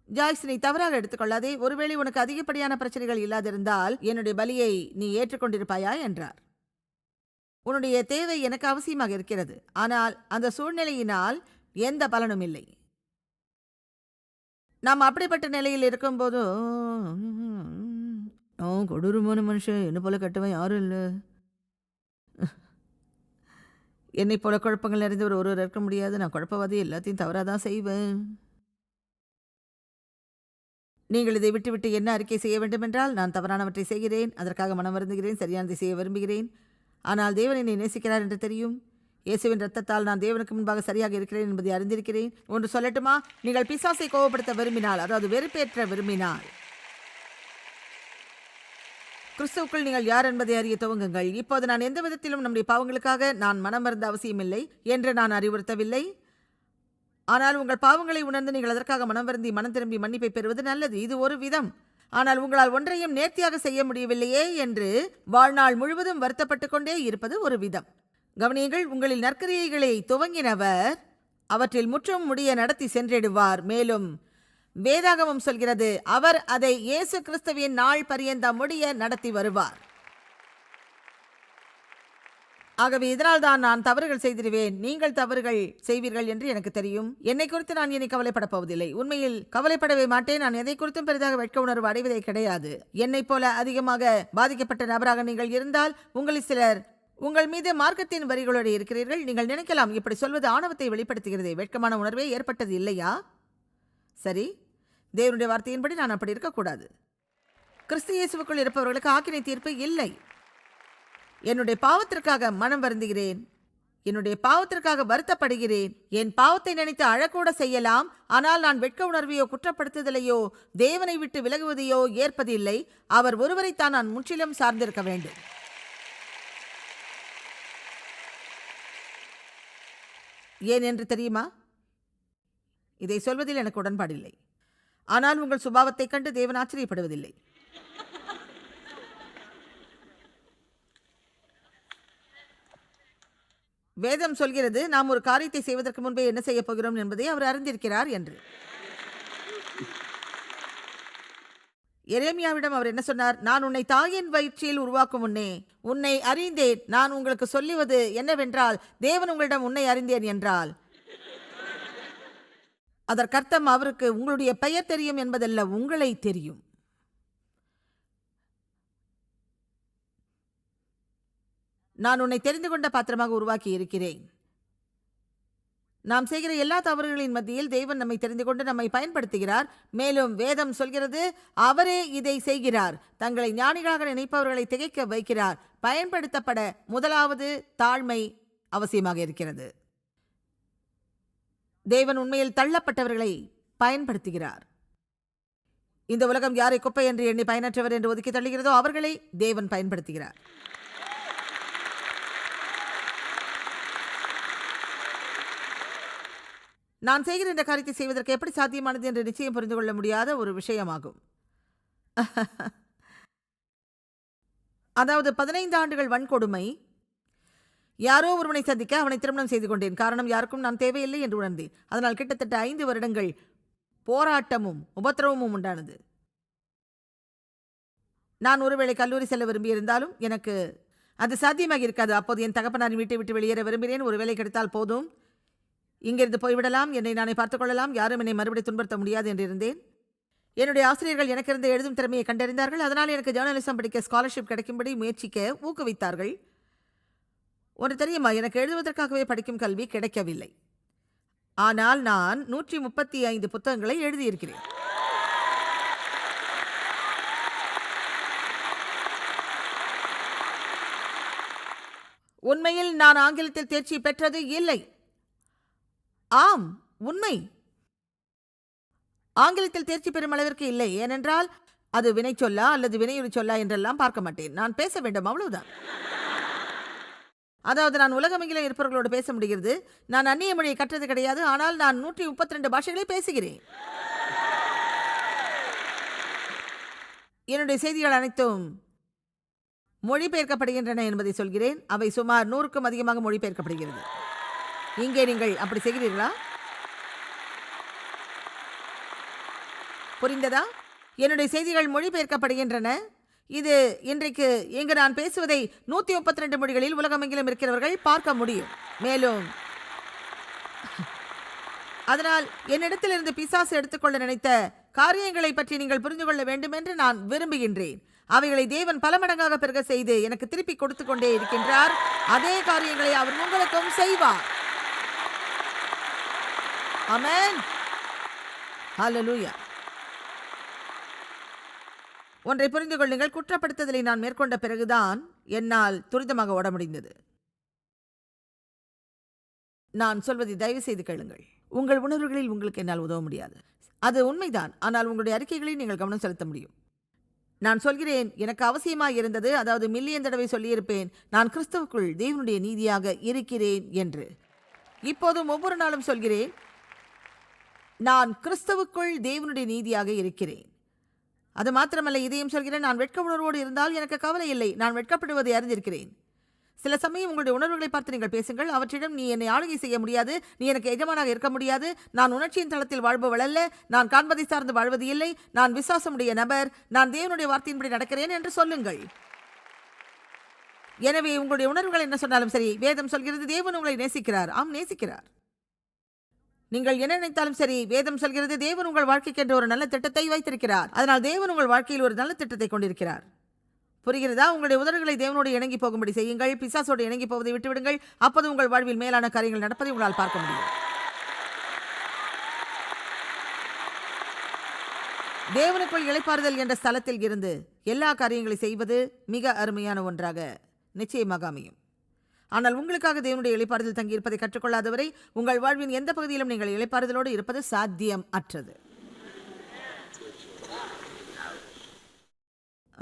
ஜாய்ஸ், நீ தவறாக எடுத்துக்கொள்ளாதே. ஒருவேளை உனக்கு அதிகப்படியான பிரச்சனைகள் இல்லாதிருந்தால் என்னுடைய பலியை நீ ஏற்றுக்கொண்டிருப்பாயா என்றார். உன்னுடைய தேவை எனக்கு அவசியமாக இருக்கிறது. ஆனால் அந்த சூழ்நிலையினால் எந்த பலனும் இல்லை. நாம் அப்படிப்பட்ட நிலையில் இருக்கும்போது, கொடூரமான மனுஷன், என்ன போல கட்டவன் யாரும் இல்லை, என்னை போல குழப்பங்கள் நிறைந்தவர் ஒருவர் இருக்க முடியாது, நான் குழப்பவாதி, எல்லாத்தையும் தவறாக தான் செய்வேன். நீங்கள் இதை விட்டுவிட்டு என்ன அறிக்கை செய்ய வேண்டும் என்றால், நான் தவறானவற்றை செய்கிறேன், அதற்காக மனம் வருந்துகிறேன், சரியானதை செய்ய விரும்புகிறேன். ஆனால் தேவன் என்னை நேசிக்கிறார் என்று தெரியும். இயேசுவின் ரத்தத்தால் நான் தேவனுக்கு முன்பாக சரியாக இருக்கிறேன் என்பதை அறிந்திருக்கிறேன். ஒன்று சொல்லட்டுமா? நீங்கள் பிசாசை கோபப்படுத்த விரும்பினால், அதாவது வெறுப்பேற்ற விரும்பினால், கிறிஸ்துவுக்குள் நீங்கள் யார் என்பதை அறிய துவங்குங்கள். இப்போது நான் எந்த விதத்திலும் நம்முடைய பாவங்களுக்காக நான் மனம் வருந்த அவசியமில்லை என்று நான் அறிவுறுத்தவில்லை. ஆனால் உங்கள் பாவங்களை உணர்ந்து நீங்கள் அதற்காக மனம் வருந்தி மனம் திரும்பி மன்னிப்பை பெறுவது நல்லது. இது ஒரு விதம். ஆனால் உங்களால் ஒன்றையும் நேர்த்தியாக செய்ய முடியவில்லையே என்று வாழ்நாள் முழுவதும் வருத்தப்பட்டு கொண்டே இருப்பது ஒரு விதம். கவனியுங்கள், உங்களில் நற்கிரியைகளை துவங்கினவர் அவற்றில் முற்றும் முடிய நடத்தி சென்றிடுவார். மேலும் வேதாகமம் சொல்கிறது, அவர் அதை இயேசு கிறிஸ்துவின் நாள் பரியந்தம் முடிய நடத்தி வருவார். ஆகவே இதனால் தான் நான் தவறுகள் செய்திருவேன், நீங்கள் தவறுகள் செய்வீர்கள் என்று எனக்கு தெரியும். என்னை குறித்து நான் இனி கவலைப்பட போவதில்லை. உண்மையில் கவலைப்படவே மாட்டேன். நான் எதை குறித்தும் பெரிதாக வெட்க உணர்வு அடைவதே கிடையாது. என்னைப் போல அதிகமாக பாதிக்கப்பட்ட நபராக நீங்கள் இருந்தால், உங்களில் சிலர் உங்கள் மீது மார்க்கத்தின் வரிகளோடு இருக்கிறீர்கள். நீங்கள் நினைக்கலாம், இப்படி சொல்வது ஆணவத்தை வெளிப்படுத்துகிறதே, வெட்கமான உணர்வே ஏற்பட்டது இல்லையா? சரி, தேவனுடைய வார்த்தையின்படி நான் அப்படி இருக்கக்கூடாது. கிறிஸ்து இயேசுவுக்குள் இருப்பவர்களுக்கு ஆக்கினை தீர்ப்பு இல்லை. என்னுடைய பாவத்திற்காக மனம் வருந்துகிறேன், என்னுடைய பாவத்திற்காக வருத்தப்படுகிறேன். என் பாவத்தை நினைத்து அழக்கூட செய்யலாம். ஆனால் நான் வெட்க உணர்வையோ குற்றப்படுத்துதலையோ தேவனை விட்டு விலகுவதையோ ஏற்பதில்லை. அவர் ஒருவரைத்தான் நான் முற்றிலும் சார்ந்திருக்க வேண்டும். ஏன் என்று தெரியுமா? இதை சொல்வதில் எனக்கு உடன்பாடில்லை. ஆனால் உங்கள் சுபாவத்தை கண்டு தேவன் ஆச்சரியப்படுவதில்லை. வேதம் சொல்கிறது நாம் ஒரு காரியத்தை செய்வதற்கு முன்பே என்ன செய்ய போகிறோம் என்பதை அவர் அறிந்திருக்கிறார் என்று. எரேமியாவிடம் அவர் என்ன சொன்னார்? நான் உன்னை தாயின் வயிற்றில் உருவாக்கும் முன்னே உன்னை அறிந்தேன். நான் உங்களுக்கு சொல்லுவது என்னவென்றால், தேவன் உங்களிடம் உன்னை அறிந்தேன் என்றால் அதற்கர்த்தம் அவருக்கு உங்களுடைய பெயர் தெரியும் என்பதல்ல, உங்களை தெரியும். நான் உன்னை தெரிந்து கொண்ட பாத்திரமாக உருவாக்கி இருக்கிறேன். நாம் செய்கிற எல்லா தவறுகளின் மத்தியில் தேவன் நம்மை தெரிந்து கொண்டு நம்மை பயன்படுத்துகிறார். மேலும் வேதம் சொல்கிறது, அவரே இதை செய்கிறார். தங்களை ஞானிகளாக நினைப்பவர்களை திகைக்க வைக்கிறார். பயன்படுத்தப்பட முதலாவது தாழ்மை அவசியமாக இருக்கிறது. தேவன் உண்மையில் தள்ளப்பட்டவர்களை பயன்படுத்துகிறார். இந்த உலகம் யாரை குப்பை என்று எண்ணி பயனற்றவர் என்று ஒதுக்கி தள்ளுகிறதோ அவர்களை தேவன் பயன்படுத்துகிறார். நான் செய்கிற இந்த காரியத்தை செய்வதற்கு எப்படி சாத்தியமானது என்று நிச்சயம் புரிந்து கொள்ள முடியாத ஒரு விஷயமாகும். அதாவது 15 ஆண்டுகள் வன்கொடுமை. யாரோ ஒருவனை சந்திக்க அவனை திருமணம் செய்து கொண்டேன். காரணம், யாருக்கும் நான் தேவையில்லை என்று உணர்ந்தேன். அதனால் கிட்டத்தட்ட 5 வருடங்கள் போராட்டமும் உபத்திரவமும் உண்டானது. நான் ஒருவேளை கல்லூரி செல்ல விரும்பியிருந்தாலும் எனக்கு அது சாத்தியமாக இருக்காது. அப்போது என் தகப்பனாரின் வீட்டை விட்டு வெளியேற விரும்பினேன். ஒரு வேலை கிடைத்தால் போதும், இங்கிருந்து போய்விடலாம், என்னை நானே பார்த்துக் கொள்ளலாம், யாரும் என்னை மறுபடி துன்படுத்த முடியாது என்றிருந்தேன். என்னுடைய ஆசிரியர்கள் எனக்கு இருந்த எழுதும் திறமையை கண்டறிந்தார்கள். அதனால் எனக்கு ஜேர்னலிசம் படிக்க ஸ்காலர்ஷிப் கிடைக்கும்படி முயற்சிக்க ஊக்குவித்தார்கள். ஒன்று தெரியுமா, எனக்கு எழுதுவதற்காகவே படிக்கும் கல்வி கிடைக்கவில்லை. ஆனால் நான் 135 புத்தகங்களை எழுதியிருக்கிறேன். உண்மையில் நான் ஆங்கிலத்தில் தேர்ச்சி பெற்றது இல்லை. ஆம், உண்மை. ஆங்கிலத்தில் தேர்ச்சி பெறும் அளவிற்கு இல்லை. ஏனென்றால் அது வினை சொல்லா அல்லது வினையுறு சொல்லா என்றெல்லாம் பார்க்க மாட்டேன். நான் பேச வேண்டும், அவ்வளவுதான். அதாவது நான் உலகமெங்கிலும் இருப்பவர்களோடு பேச முடிகிறது. நான் அந்நிய மொழியை கற்றது கிடையாது. ஆனால் நான் 132 பாஷைகளை பேசுகிறேன். என்னுடைய செய்திகள் அனைத்தும் மொழிபெயர்க்கப்படுகின்றன என்பதை சொல்கிறேன். அவை சுமார் 100க்கும் அதிகமாக மொழிபெயர்க்கப்படுகிறது. இங்கே நீங்கள் அப்படி செய்கிறீர்களா? புரிந்ததா? என்னுடைய செய்திகள் மொழிபெயர்க்கப்படுகின்றன. இது இன்றைக்கு இங்கு நான் பேசுவதை 132 மொழிகளில் உலகமெங்கிலும் இருக்கிறவர்கள் பார்க்க முடியும். மேலும் அதனால் என்னிடத்திலிருந்து பிசாசு எடுத்துக்கொள்ள நினைத்த காரியங்களை பற்றி நீங்கள் புரிந்து கொள்ள வேண்டும் என்று நான் விரும்புகின்றேன். அவைகளை தேவன் பல மடங்காக பெருக செய்து எனக்கு திருப்பி கொடுத்து கொண்டே இருக்கின்றார். அதே காரியங்களை அவர் உங்களுக்கும் செய்வார். ஆமென். ஹல்லேலூயா. ஒன்றை புரிந்து கொள்ளுங்கள், குற்றப்படுத்துதலை நான் மேற்கொண்ட பிறகுதான் என்னால் துரிதமாக ஓட முடிந்தது. நான் சொல்வதை தயவு செய்து கேளுங்கள். உங்கள் உணர்வுகளில் உங்களுக்கு என்னால் உதவ முடியாது, அது உண்மைதான். ஆனால் உங்களுடைய அறிக்கைகளில் நீங்கள் கவனம் செலுத்த முடியும். நான் சொல்கிறேன், எனக்கு அவசியமாக இருந்தது, அதாவது மில்லியன் தடவை சொல்லியிருப்பேன், நான் கிறிஸ்துவுக்குள் தேவனுடைய நீதியாக இருக்கிறேன் என்று. இப்போதும் ஒவ்வொரு நாளும் சொல்கிறேன், நான் கிறிஸ்துவுக்குள் தேவனுடைய நீதியாக இருக்கிறேன். அது மாத்திரமல்ல, இதையும் சொல்கிறேன், நான் வெட்க உணர்வோடு இருந்தால் எனக்கு கவலை இல்லை. நான் வெட்கப்படுவதை அறிந்திருக்கிறேன். சில சமயம் உங்களுடைய உணர்வுகளை பார்த்து நீங்கள் பேசுங்கள். அவற்றிடம் நீ என்னை ஆளுகை செய்ய முடியாது, நீ எனக்கு எஜமானாக இருக்க முடியாது, நான் உணர்ச்சியின் தளத்தில் வாழ்பவள் அல்ல, நான் காண்பதை சார்ந்து வாழ்வது இல்லை, நான் விசுவாசமுடைய நபர், நான் தேவனுடைய வார்த்தையின்படி நடக்கிறேன் என்று சொல்லுங்கள். எனவே உங்களுடைய உணர்வுகள் என்ன சொன்னாலும் சரி, வேதம் சொல்கிறது தேவன் உங்களை நேசிக்கிறார். ஆம், நேசிக்கிறார். நீங்கள் என்ன நினைத்தாலும் சரி, வேதம் சொல்கிறது தேவன் உங்கள் வாழ்க்கைக்கு என்று ஒரு நல்ல திட்டத்தை வைத்திருக்கிறார். அதனால் தேவன் உங்கள் வாழ்க்கையில் ஒரு நல்ல திட்டத்தை கொண்டிருக்கிறார். புரிகிறதா? உங்களுடைய உதடுகளை தேவனோடு இணங்கி போகும்படி செய்யுங்கள். பிசாசோடு இணங்கி போவதை விட்டுவிடுங்கள். அப்போது உங்கள் வாழ்வில் மேலான காரியங்கள் நடப்பதை உங்களால் பார்க்க முடியும். தேவனுக்குள் இளைப்பாறுதல் என்ற ஸ்தலத்தில் இருந்து எல்லா காரியங்களை செய்வது மிக அருமையான ஒன்றாக நிச்சயமாக அமையும். ஆனால் உங்களுக்காக தேவனுடைய இளைப்பாறுதல் தங்கியிருப்பதை கற்றுக்கொள்ளாதவரை உங்கள் வாழ்வின் எந்த பகுதியிலும் நீங்கள் இளைப்பாறுதலோடு இருப்பது சாத்தியம் அற்றது.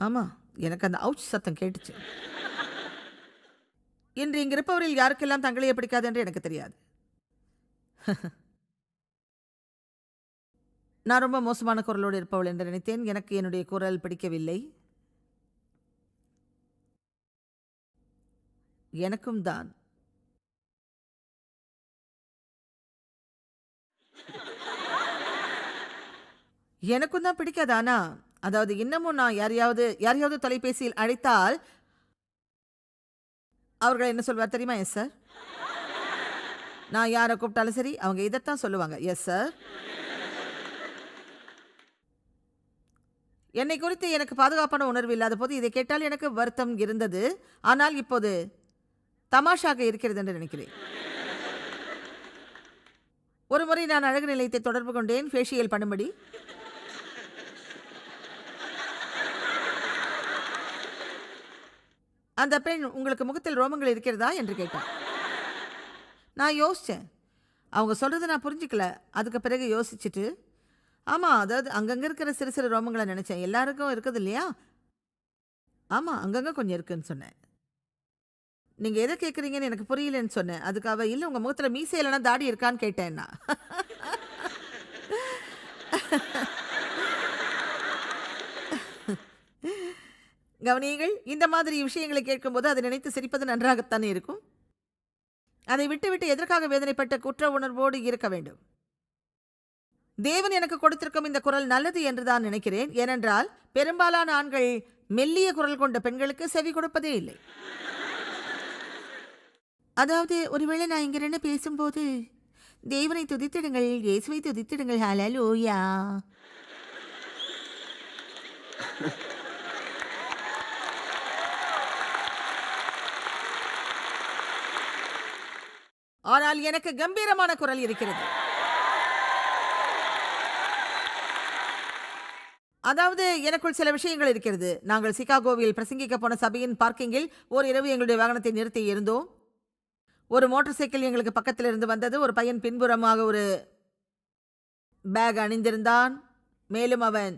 ஆமா, எனக்கு அந்த அவுச் சத்தம் கேட்டுச்சு. இன்று இங்கு இருப்பவரில் யாருக்கெல்லாம் தங்களையே பிடிக்காது என்று எனக்கு தெரியாது. நான் ரொம்ப மோசமான குரலோடு இருப்பவள் என்று நினைத்தேன். எனக்கு என்னுடைய குரல் பிடிக்கவில்லை. எனக்கும் தான். எனக்கும் தான் பிடிக்காது. ஆனா அதாவது இன்னமும் நான் யாரையாவது தொலைபேசியில் அழைத்தால் அவர்கள் என்ன சொல்வார் தெரியுமா? Yes sir. நான் யாரை கூப்பிட்டாலும் சரி அவங்க இதைத்தான் சொல்லுவாங்க. Yes sir. என்னை குறித்து எனக்கு பாதுகாப்பான உணர்வு இல்லாத போது இதை கேட்டால் எனக்கு வருத்தம் இருந்தது. ஆனால் இப்போது தமாஷாக இருக்கிறது என்று நினைக்கிறேன். ஒரு முறை நான் அழகு நிலையத்தை தொடர்பு கொண்டேன் ஃபேஷியல் பண்ணும்படி. அந்த பெண், உங்களுக்கு முகத்தில் ரோமங்கள் இருக்கிறதா என்று கேட்டார். நான் யோசித்தேன். அவங்க சொல்கிறத நான் புரிஞ்சிக்கல. அதுக்கு பிறகு யோசிச்சுட்டு, ஆமாம், அதாவது அங்கங்கே இருக்கிற சிறு சிறு ரோமங்களை நினச்சேன். எல்லாருக்கும் இருக்குது இல்லையா? ஆமாம், அங்கங்கே கொஞ்சம் இருக்குன்னு சொன்னேன். நீங்கள் எதை கேட்குறீங்கன்னு எனக்கு புரியலன்னு சொன்னேன். அதுக்கு அவள், இல்லை உங்கள் முகத்தில் மீசை இல்லைனா தாடி இருக்கான்னு கேட்டேன்னா. கவனியுங்கள், இந்த மாதிரி விஷயங்களை கேட்கும்போது அதை நினைத்து சிரிப்பது நன்றாகத்தானே இருக்கும். அதை விட்டுவிட்டு எதற்காக வேதனைப்பட்ட குற்ற உணர்வோடு இருக்க வேண்டும்? தேவன் எனக்கு கொடுத்திருக்கும் இந்த குரல் நல்லது என்று தான் நினைக்கிறேன். ஏனென்றால் பெரும்பாலான ஆண்கள் மெல்லிய குரல் கொண்ட பெண்களுக்கு செவி கொடுப்பதே இல்லை. அதாவது ஒருவேளை நான் இங்க என்ன பேசும்போது தேவனை துதித்திடுங்கள், இயேசுவை துதித்திடுங்கள், ஹல்லேலூயா. ஆனால் எனக்கு கம்பீரமான குரல் இருக்கிறது. அதாவது எனக்குள் சில விஷயங்கள் இருக்கிறது. நாங்கள் சிகாகோவில் பிரசங்கிக்க போன சபையின் பார்க்கிங்கில் ஒரு இரவு எங்களுடைய வாகனத்தை நிறுத்தி இருந்தோம். ஒரு மோட்டார் சைக்கிள் எங்களுக்கு பக்கத்தில் இருந்து வந்தது. ஒரு பையன் பின்புறமாக ஒரு பேக் அணிந்திருந்தான். மேலும் அவன்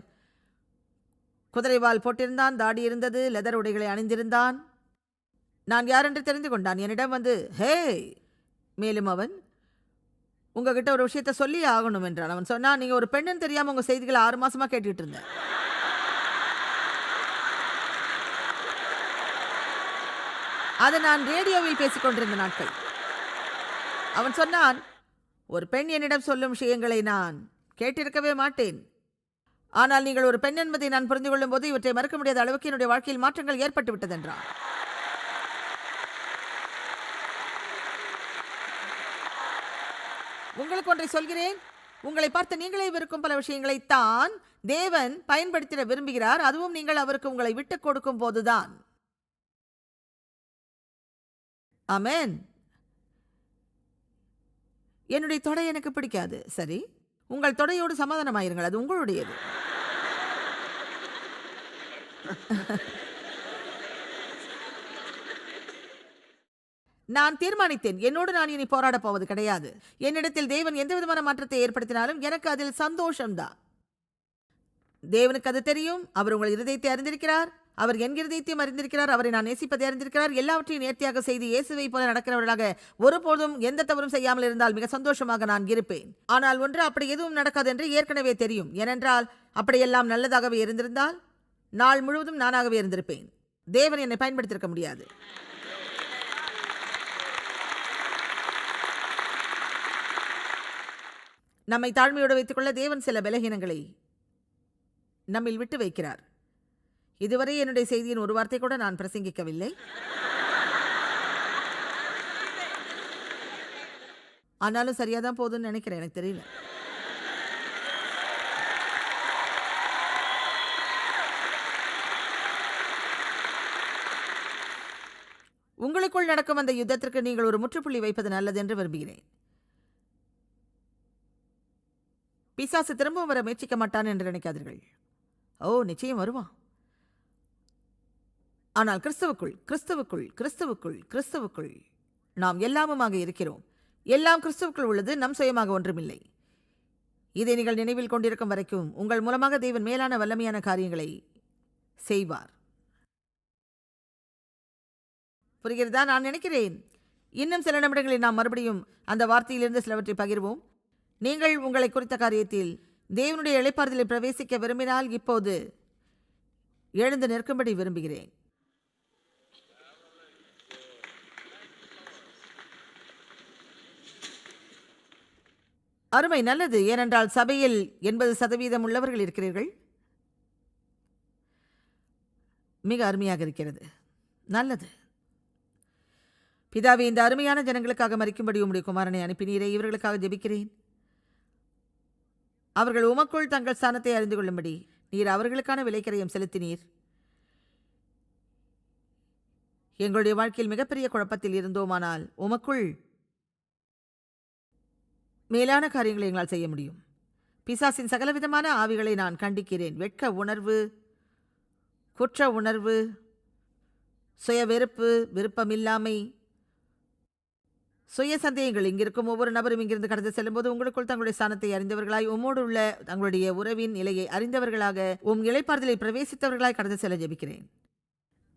குதிரைவால் போட்டிருந்தான், தாடி இருந்தது, லெதர் உடைகளை அணிந்திருந்தான். நான் யார் என்று தெரிந்து கொண்டான். என்னிடம் வந்து, ஹே, மேலும் அவன், உங்ககிட்ட ஒரு விஷயத்த சொல்லி ஆகணும் என்றான். அவன் சொன்னான், நீங்கள் ஒரு பெண்ணுன்னு தெரியாமல் உங்கள் செய்திகளை 6 மாசமா கேட்டுக்கிட்டு இருந்தேன். அதை நான் ரேடியோவில் பேசிக்கொண்டிருந்த நாட்கள். அவன் சொன்னான், ஒரு பெண் என்னிடம் சொல்லும் விஷயங்களை நான் கேட்டிருக்கவே மாட்டேன். ஆனால் நீங்கள் ஒரு பெண் என்பதை நான் புரிந்து கொள்ளும் போது இவற்றை மறுக்க முடியாத அளவுக்கு என்னுடைய வாழ்க்கையில் மாற்றங்கள் ஏற்பட்டு விட்டது என்றான். உங்களுக்கு ஒன்றை சொல்கிறேன். உங்களை பார்த்து நீங்களே வெறுக்கும் பல விஷயங்களைத்தான் தேவன் பயன்படுத்திட விரும்புகிறார். அதுவும் நீங்கள் அவருக்கு உங்களை விட்டுக் கொடுக்கும் போதுதான். ஆமென். என்னுடைய தொடை எனக்கு பிடிக்காது. சரி, உங்கள் தொடையோடு சமாதானமாயிருங்கள், அது உங்களுடையது. நான் தீர்மானித்தேன், என்னோடு நான் இனி போராடப் போவது கிடையாது. என்னிடத்தில் தேவன் எந்த விதமான மாற்றத்தை ஏற்படுத்தினாலும் எனக்கு அதில் சந்தோஷம்தான். தேவனுக்கு அது தெரியும். அவர் உங்கள் இருதயத்தை அறிந்திருக்கிறார். அவர் என் இருதயத்தையும் அறிந்திருக்கிறார். அவரை நான் நேசிப்பதை அறிந்திருக்கிறார். எல்லாவற்றையும் நேர்த்தியாக செய்து இயேசுவை போல நடக்கிறவர்களாக ஒருபோதும் எந்த தவறும் செய்யாமல் இருந்தால் மிக சந்தோஷமாக நான் இருப்பேன். ஆனால் ஒன்று, அப்படி எதுவும் நடக்காது என்று ஏற்கனவே தெரியும். ஏனென்றால் அப்படியெல்லாம் நல்லதாகவே இருந்திருந்தால் நாள் முழுவதும் நானாகவே இருந்திருப்பேன். தேவன் என்னை பயன்படுத்தியிருக்க முடியாது. நம்மை தாழ்மையோடு வைத்துக்கொள்ள தேவன் சில பலகீனங்களை நம்மில் விட்டு வைக்கிறார். இதுவரை என்னுடைய செய்தியின் ஒரு வார்த்தை கூட நான் பிரசங்கிக்கவில்லை. ஆனாலும் சரியாதான் போகுதுன்னு நினைக்கிறேன். எனக்கு தெரியல. உங்களுக்குள் நடக்கும் அந்த யுத்தத்திற்கு நீங்கள் ஒரு முற்றுப்புள்ளி வைப்பது நல்லது என்று விரும்புகிறேன். பிசாசு திரும்பவும் வர முயற்சிக்க மாட்டான் என்று நினைக்காதீர்கள். ஓ, நிச்சயம் வருவான். ஆனால் கிறிஸ்துவுக்குள் கிறிஸ்துவுக்குள் கிறிஸ்துவுக்குள் கிறிஸ்துவுக்குள் நாம் எல்லாமுமாக இருக்கிறோம். எல்லாம் கிறிஸ்துவுக்குள் உள்ளது, நம் சுயமாக ஒன்றுமில்லை. இதை நீங்கள் நினைவில் கொண்டிருக்கும் வரைக்கும் உங்கள் மூலமாக தேவன் மேலான வல்லமையான காரியங்களை செய்வார். புரிகிறதா? நான் நினைக்கிறேன் இன்னும் சில நிமிடங்களில் நாம் மறுபடியும் அந்த வார்த்தையிலிருந்து சிலவற்றை பகிர்வோம். நீங்கள் உங்களை குறித்த காரியத்தில் தேவனுடைய இளைப்பாறுதலில் பிரவேசிக்க விரும்பினால் இப்போது எழுந்து நிற்கும்படி விரும்புகிறேன். அருமை, நல்லது. ஏனென்றால் சபையில் 80% உள்ளவர்கள் இருக்கிறீர்கள். மிக அருமையாக இருக்கிறது. நல்லது. பிதாவே, இந்த அருமையான ஜனங்களுக்காக மரிக்கும்படி உம்முடைய குமாரனை அனுப்பினீரே. இவர்களுக்காக ஜெபிக்கிறேன். அவர்கள் உமக்குள் தங்கள் ஸ்தானத்தை அறிந்து கொள்ளும்படி நீர் அவர்களுக்கான விலைக்கரையும் செலுத்தினீர். எங்களுடைய வாழ்க்கையில் மிகப்பெரிய குழப்பத்தில் இருந்தோமானால் உமக்குள் மேலான காரியங்களை எங்களால் செய்ய முடியும். பிசாசின் சகலவிதமான ஆவிகளை நான் கண்டிக்கிறேன். வெட்க உணர்வு, குற்ற உணர்வு, சுய வெறுப்பு, விருப்பமில்லாமை, சுய சந்தேகங்கள். இங்கிருக்கும் ஒவ்வொரு நபரும் இங்கிருந்து கடந்து செல்லும்போது உங்களுக்குள் தங்களுடைய ஸ்தானத்தை அறிந்தவர்களாய், உம்மோடு உள்ள தங்களுடைய உறவின் நிலையை அறிந்தவர்களாக, உம் இளைப்பாறுதலை பிரவேசித்தவர்களாய் கடந்து செல்ல ஜெபிக்கிறேன்.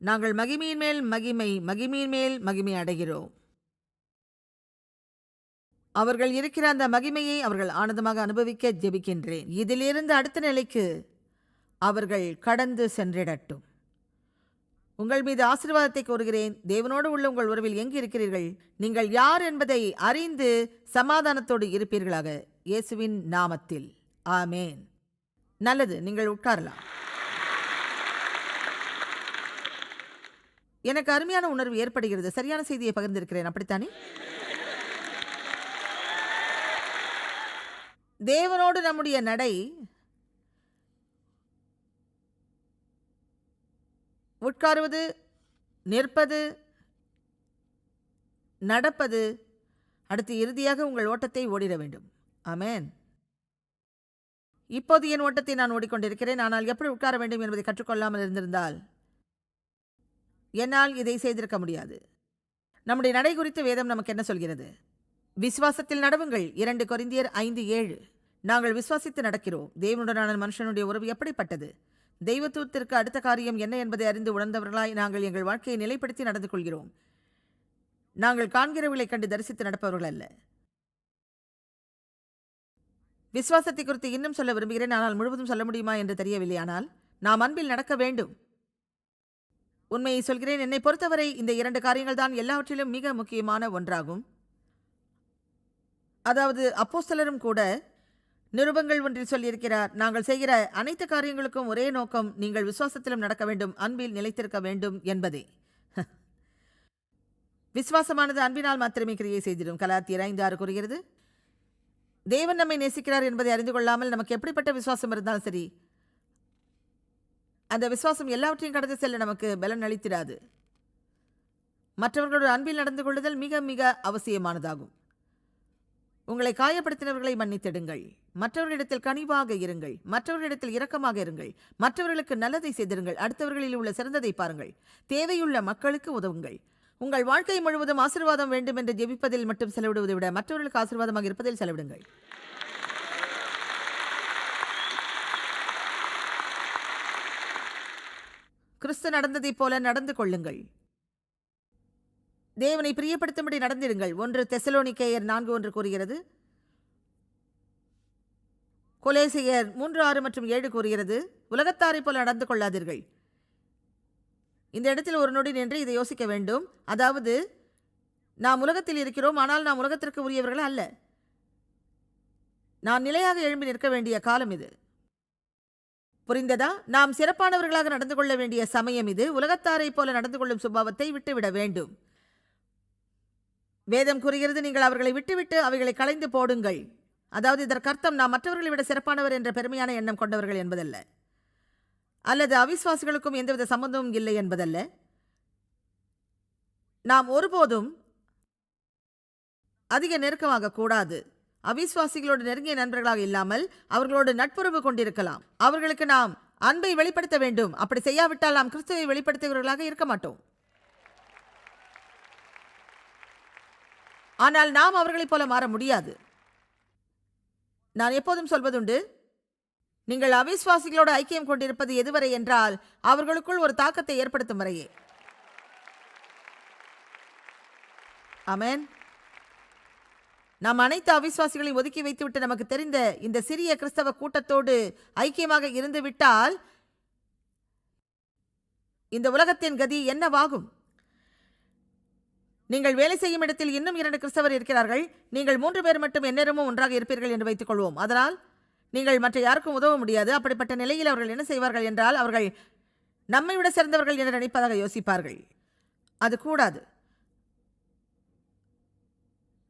நாங்கள் மகிமையின் மேல் மகிமை, மகிமையின் மேல் மகிமை அடைகிறோம். அவர்கள் இருக்கிற அந்த மகிமையை அவர்கள் ஆனந்தமாக அனுபவிக்க ஜெபிக்கின்றேன். இதிலிருந்து அடுத்த நிலைக்கு அவர்கள் கடந்து சென்றிடட்டும். உங்கள் மீது ஆசீர்வாதத்தை கோருகிறேன். தேவனோடு உள்ள உங்கள் உறவில் எங்கு இருக்கிறீர்கள், நீங்கள் யார் என்பதை அறிந்து சமாதானத்தோடு இருப்பீர்களாக. இயேசுவின் நாமத்தில் ஆமேன். நல்லது, நீங்கள் உட்காரலாம். எனக்கு அருமையான உணர்வு ஏற்படுகிறது. சரியான செய்தியை பகிர்ந்திருக்கிறேன், அப்படித்தானே? தேவனோடு நம்முடைய நடை உட்காருவது, நிற்பது, நடப்பது, அடுத்து இறுதியாக உங்கள் ஓட்டத்தை ஓடிட வேண்டும். ஆமென். இப்போது என் ஓட்டத்தை நான் ஓடிக்கொண்டிருக்கிறேன். ஆனால் எப்படி உட்கார வேண்டும் என்பதை கற்றுக்கொள்ளாமல் இருந்திருந்தால் என்னால் இதை செய்திருக்க முடியாது. நம்முடைய நடை குறித்து வேதம் நமக்கு என்ன சொல்கிறது? விசுவாசத்தில் நடவுங்கள். 2 கொரிந்தியர் 5:7. நாங்கள் விசுவாசித்து நடக்கிறோம். தேவனுடனான மனுஷனுடைய உறவு எப்படிப்பட்டது? தெய்வத்துவத்திற்கு அடுத்த காரியம் என்ன என்பதை அறிந்து உணர்ந்தவர்களாய் நாங்கள் எங்கள் வாழ்க்கையை நிலைப்படுத்தி நடந்து கொள்கிறோம். நாங்கள் காண்கிறவர்களை கண்டு தரிசித்து நடப்பவர்கள் அல்ல. விசுவாசத்தை குறித்து இன்னும் சொல்ல விரும்புகிறேன், ஆனால் முழுவதும் சொல்ல முடியுமா என்று தெரியவில்லை. ஆனால் நாம் அன்பில் நடக்க வேண்டும். உண்மையை சொல்கிறேன், என்னை பொறுத்தவரை இந்த 2 காரியங்கள் தான் எல்லாவற்றிலும் மிக முக்கியமான ஒன்றாகும். அதாவது அப்போஸ்தலரும் கூட நிருபங்கள் ஒன்றில் சொல்லியிருக்கிறார், நாங்கள் செய்கிற அனைத்து காரியங்களுக்கும் ஒரே நோக்கம், நீங்கள் விசுவாசத்திலும் நடக்க வேண்டும், அன்பில் நிலைத்திருக்க வேண்டும் என்பதே. விசுவாசமானது அன்பினால் மாத்திரமே கிரியை செய்திடும். கலாத்தியர் 5:6 கூறுகிறது. தேவன் நம்மை நேசிக்கிறார் என்பதை அறிந்து கொள்ளாமல் நமக்கு எப்படிப்பட்ட விசுவாசம் இருந்தாலும் சரி, அந்த விசுவாசம் எல்லாவற்றையும் கடந்து செல்ல நமக்கு பலன் அளித்திராது. மற்றவர்களோடு அன்பில் நடந்து கொள்ளுதல் மிக மிக அவசியமானதாகும். உங்களை காயப்படுத்தினவர்களை மன்னித்திடுங்கள். மற்றவர்களிடத்தில் கனிவாக இருங்கள். மற்றவர்களிடத்தில் இரக்கமாக இருங்கள். மற்றவர்களுக்கு நல்லதை செய்திருங்கள். அடுத்தவர்களில் உள்ள சிறந்ததை பாருங்கள். தேவையுள்ள மக்களுக்கு உதவுங்கள். உங்கள் வாழ்க்கை முழுவதும் ஆசீர்வாதம் வேண்டும் என்று ஜெபிப்பதில் மட்டும் செலவிடுவதை விட மற்றவர்களுக்கு ஆசீர்வாதமாக இருப்பதில் செலவிடுங்கள். கிறிஸ்து நடந்ததைப் போல நடந்து கொள்ளுங்கள். தேவனை பிரியப்படுத்தும்படி நடந்திருங்கள். 1 தெசலோனிக்கேயர் 4:1 கூறுகிறது. கொலேசியர் 3:6 மற்றும் 7 கூறுகிறது, உலகத்தாரை போல நடந்து கொள்ளாதீர்கள். இந்த இடத்தில் ஒரு நொடி நின்று இதை யோசிக்க வேண்டும். அதாவது நாம் உலகத்தில் இருக்கிறோம், ஆனால் நாம் உலகத்திற்கு உரியவர்கள் அல்ல. நான் நிலையாக எழும்பி நிற்க வேண்டிய காலம் இது. புரிந்ததா? நாம் சிறப்பானவர்களாக நடந்து கொள்ள வேண்டிய சமயம் இது. உலகத்தாரை போல நடந்து கொள்ளும் சுபாவத்தை விட்டுவிட வேண்டும். வேதம் கூறுகிறது, நீங்கள் அவர்களை விட்டுவிட்டு அவைகளை களைந்து போடுங்கள். அதாவது இதற்கு அர்த்தம் நாம் மற்றவர்களை விட சிறப்பானவர் என்ற பெருமையான எண்ணம் கொண்டவர்கள் என்பதல்ல, அல்லது அவிசுவாசிகளுக்கும் எந்தவித சம்பந்தமும் இல்லை என்பதல்ல. நாம் ஒருபோதும் அதிக நெருக்கமாக கூடாது. அவிசுவாசிகளோடு நெருங்கிய நண்பர்களாக இல்லாமல் அவர்களோடு நட்புறவு கொண்டிருக்கலாம். அவர்களுக்கு நாம் அன்பை வெளிப்படுத்த வேண்டும். அப்படி செய்யாவிட்டால் நாம் கிறிஸ்துவை வெளிப்படுத்துகிறவர்களாக இருக்க மாட்டோம். ஆனால் நாம் அவர்களைப் போல மாற முடியாது. நான் எப்போதும் சொல்வதுண்டு, நீங்கள் அவிசுவாசிகளோடு ஐக்கியம் கொண்டிருப்பது எதுவரை என்றால் அவர்களுக்குள் ஒரு தாக்கத்தை ஏற்படுத்தும் வரையே. ஆமென். நாம் அனைத்து அவிசுவாசிகளையும் ஒதுக்கி வைத்துவிட்டு நமக்கு தெரிந்த இந்த சிறிய கிறிஸ்தவ கூட்டத்தோடு ஐக்கியமாக இருந்து விட்டால் இந்த உலகத்தின் கதி என்னவாகும்? நீங்கள் வேலை செய்யும் இடத்தில் இன்னும் 2 கிறிஸ்தவர் இருக்கிறார்கள். நீங்கள் 3 பேர் மட்டும் எந்நேரமும் ஒன்றாக இருப்பீர்கள் என்று வைத்துக் கொள்வோம். அதனால் நீங்கள் மற்ற யாருக்கும் உதவ முடியாது. அப்படிப்பட்ட நிலையில் அவர்கள் என்ன செய்வார்கள் என்றால், அவர்கள் நம்மை விட சிறந்தவர்கள் என்று நினைப்பதாக யோசிப்பார்கள். அது கூடாது.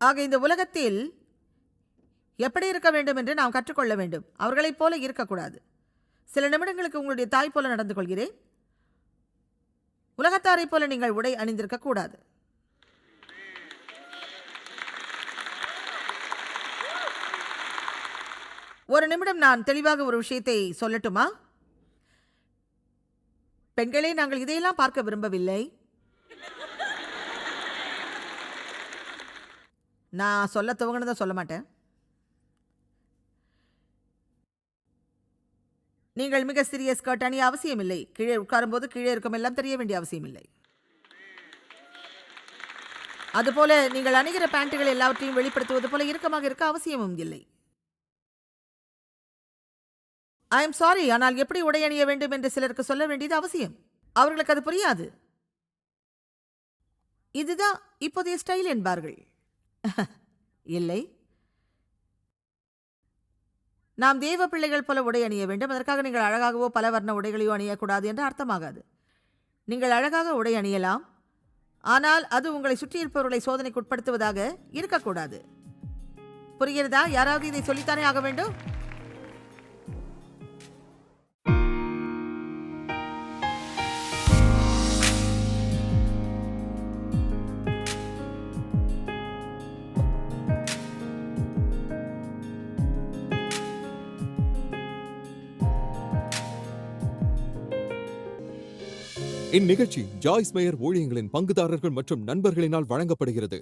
ஆக இந்த உலகத்தில் எப்படி இருக்க வேண்டும் என்று நாம் கற்றுக்கொள்ள வேண்டும். அவர்களைப் போல இருக்கக்கூடாது. சில நிமிடங்களுக்கு உங்களுடைய தாய் போல நடந்து கொள்கிறேன். உலகத்தாரைப் போல நீங்கள் உடை அணிந்திருக்க கூடாது. ஒரு நிமிடம் நான் தெளிவாக ஒரு விஷயத்தை சொல்லட்டுமா? பெண்களே, நாங்கள் இதையெல்லாம் பார்க்க விரும்பவில்லை. நான் சொல்ல துவங்கினதை சொல்ல மாட்டேன். நீங்கள் மிக சிறிய ஸ்கர்ட் அணிய அவசியமில்லை. கீழே உட்காரும்போது கீழே இருக்கும் எல்லாம் தெரிய வேண்டிய அவசியமில்லை. அதுபோல நீங்கள் அணிகிற பேண்ட்டுகள் எல்லாவற்றையும் வெளிப்படுத்துவது போல இறுக்கமாக இருக்க அவசியமும் இல்லை. ஐ எம் சாரி, ஆனால் எப்படி உடை அணிய வேண்டும் என்று சிலருக்கு சொல்ல வேண்டியது அவசியம். அவர்களுக்கு அது புரியாது. இதுதான் இப்போதைய ஸ்டைல் என்பார்கள். இல்லை, நாம் தேவ பிள்ளைகள் போல உடை அணிய வேண்டும். அதற்காக நீங்கள் அழகாகவோ பல வர்ண உடைகளையோ அணியக்கூடாது என்று அர்த்தமாகாது. நீங்கள் அழகாக உடை அணியலாம், ஆனால் அது உங்களை சுற்றியிருப்பவர்களை சோதனைக்கு உட்படுத்துவதாக இருக்கக்கூடாது. புரிகிறதா? யாராவது இதை சொல்லித்தானே ஆக வேண்டும். இந்நிகழ்ச்சி ஜாய்ஸ் மேயர் ஊழியங்களின் பங்குதாரர்கள் மற்றும் நண்பர்களினால் வழங்கப்படுகிறது.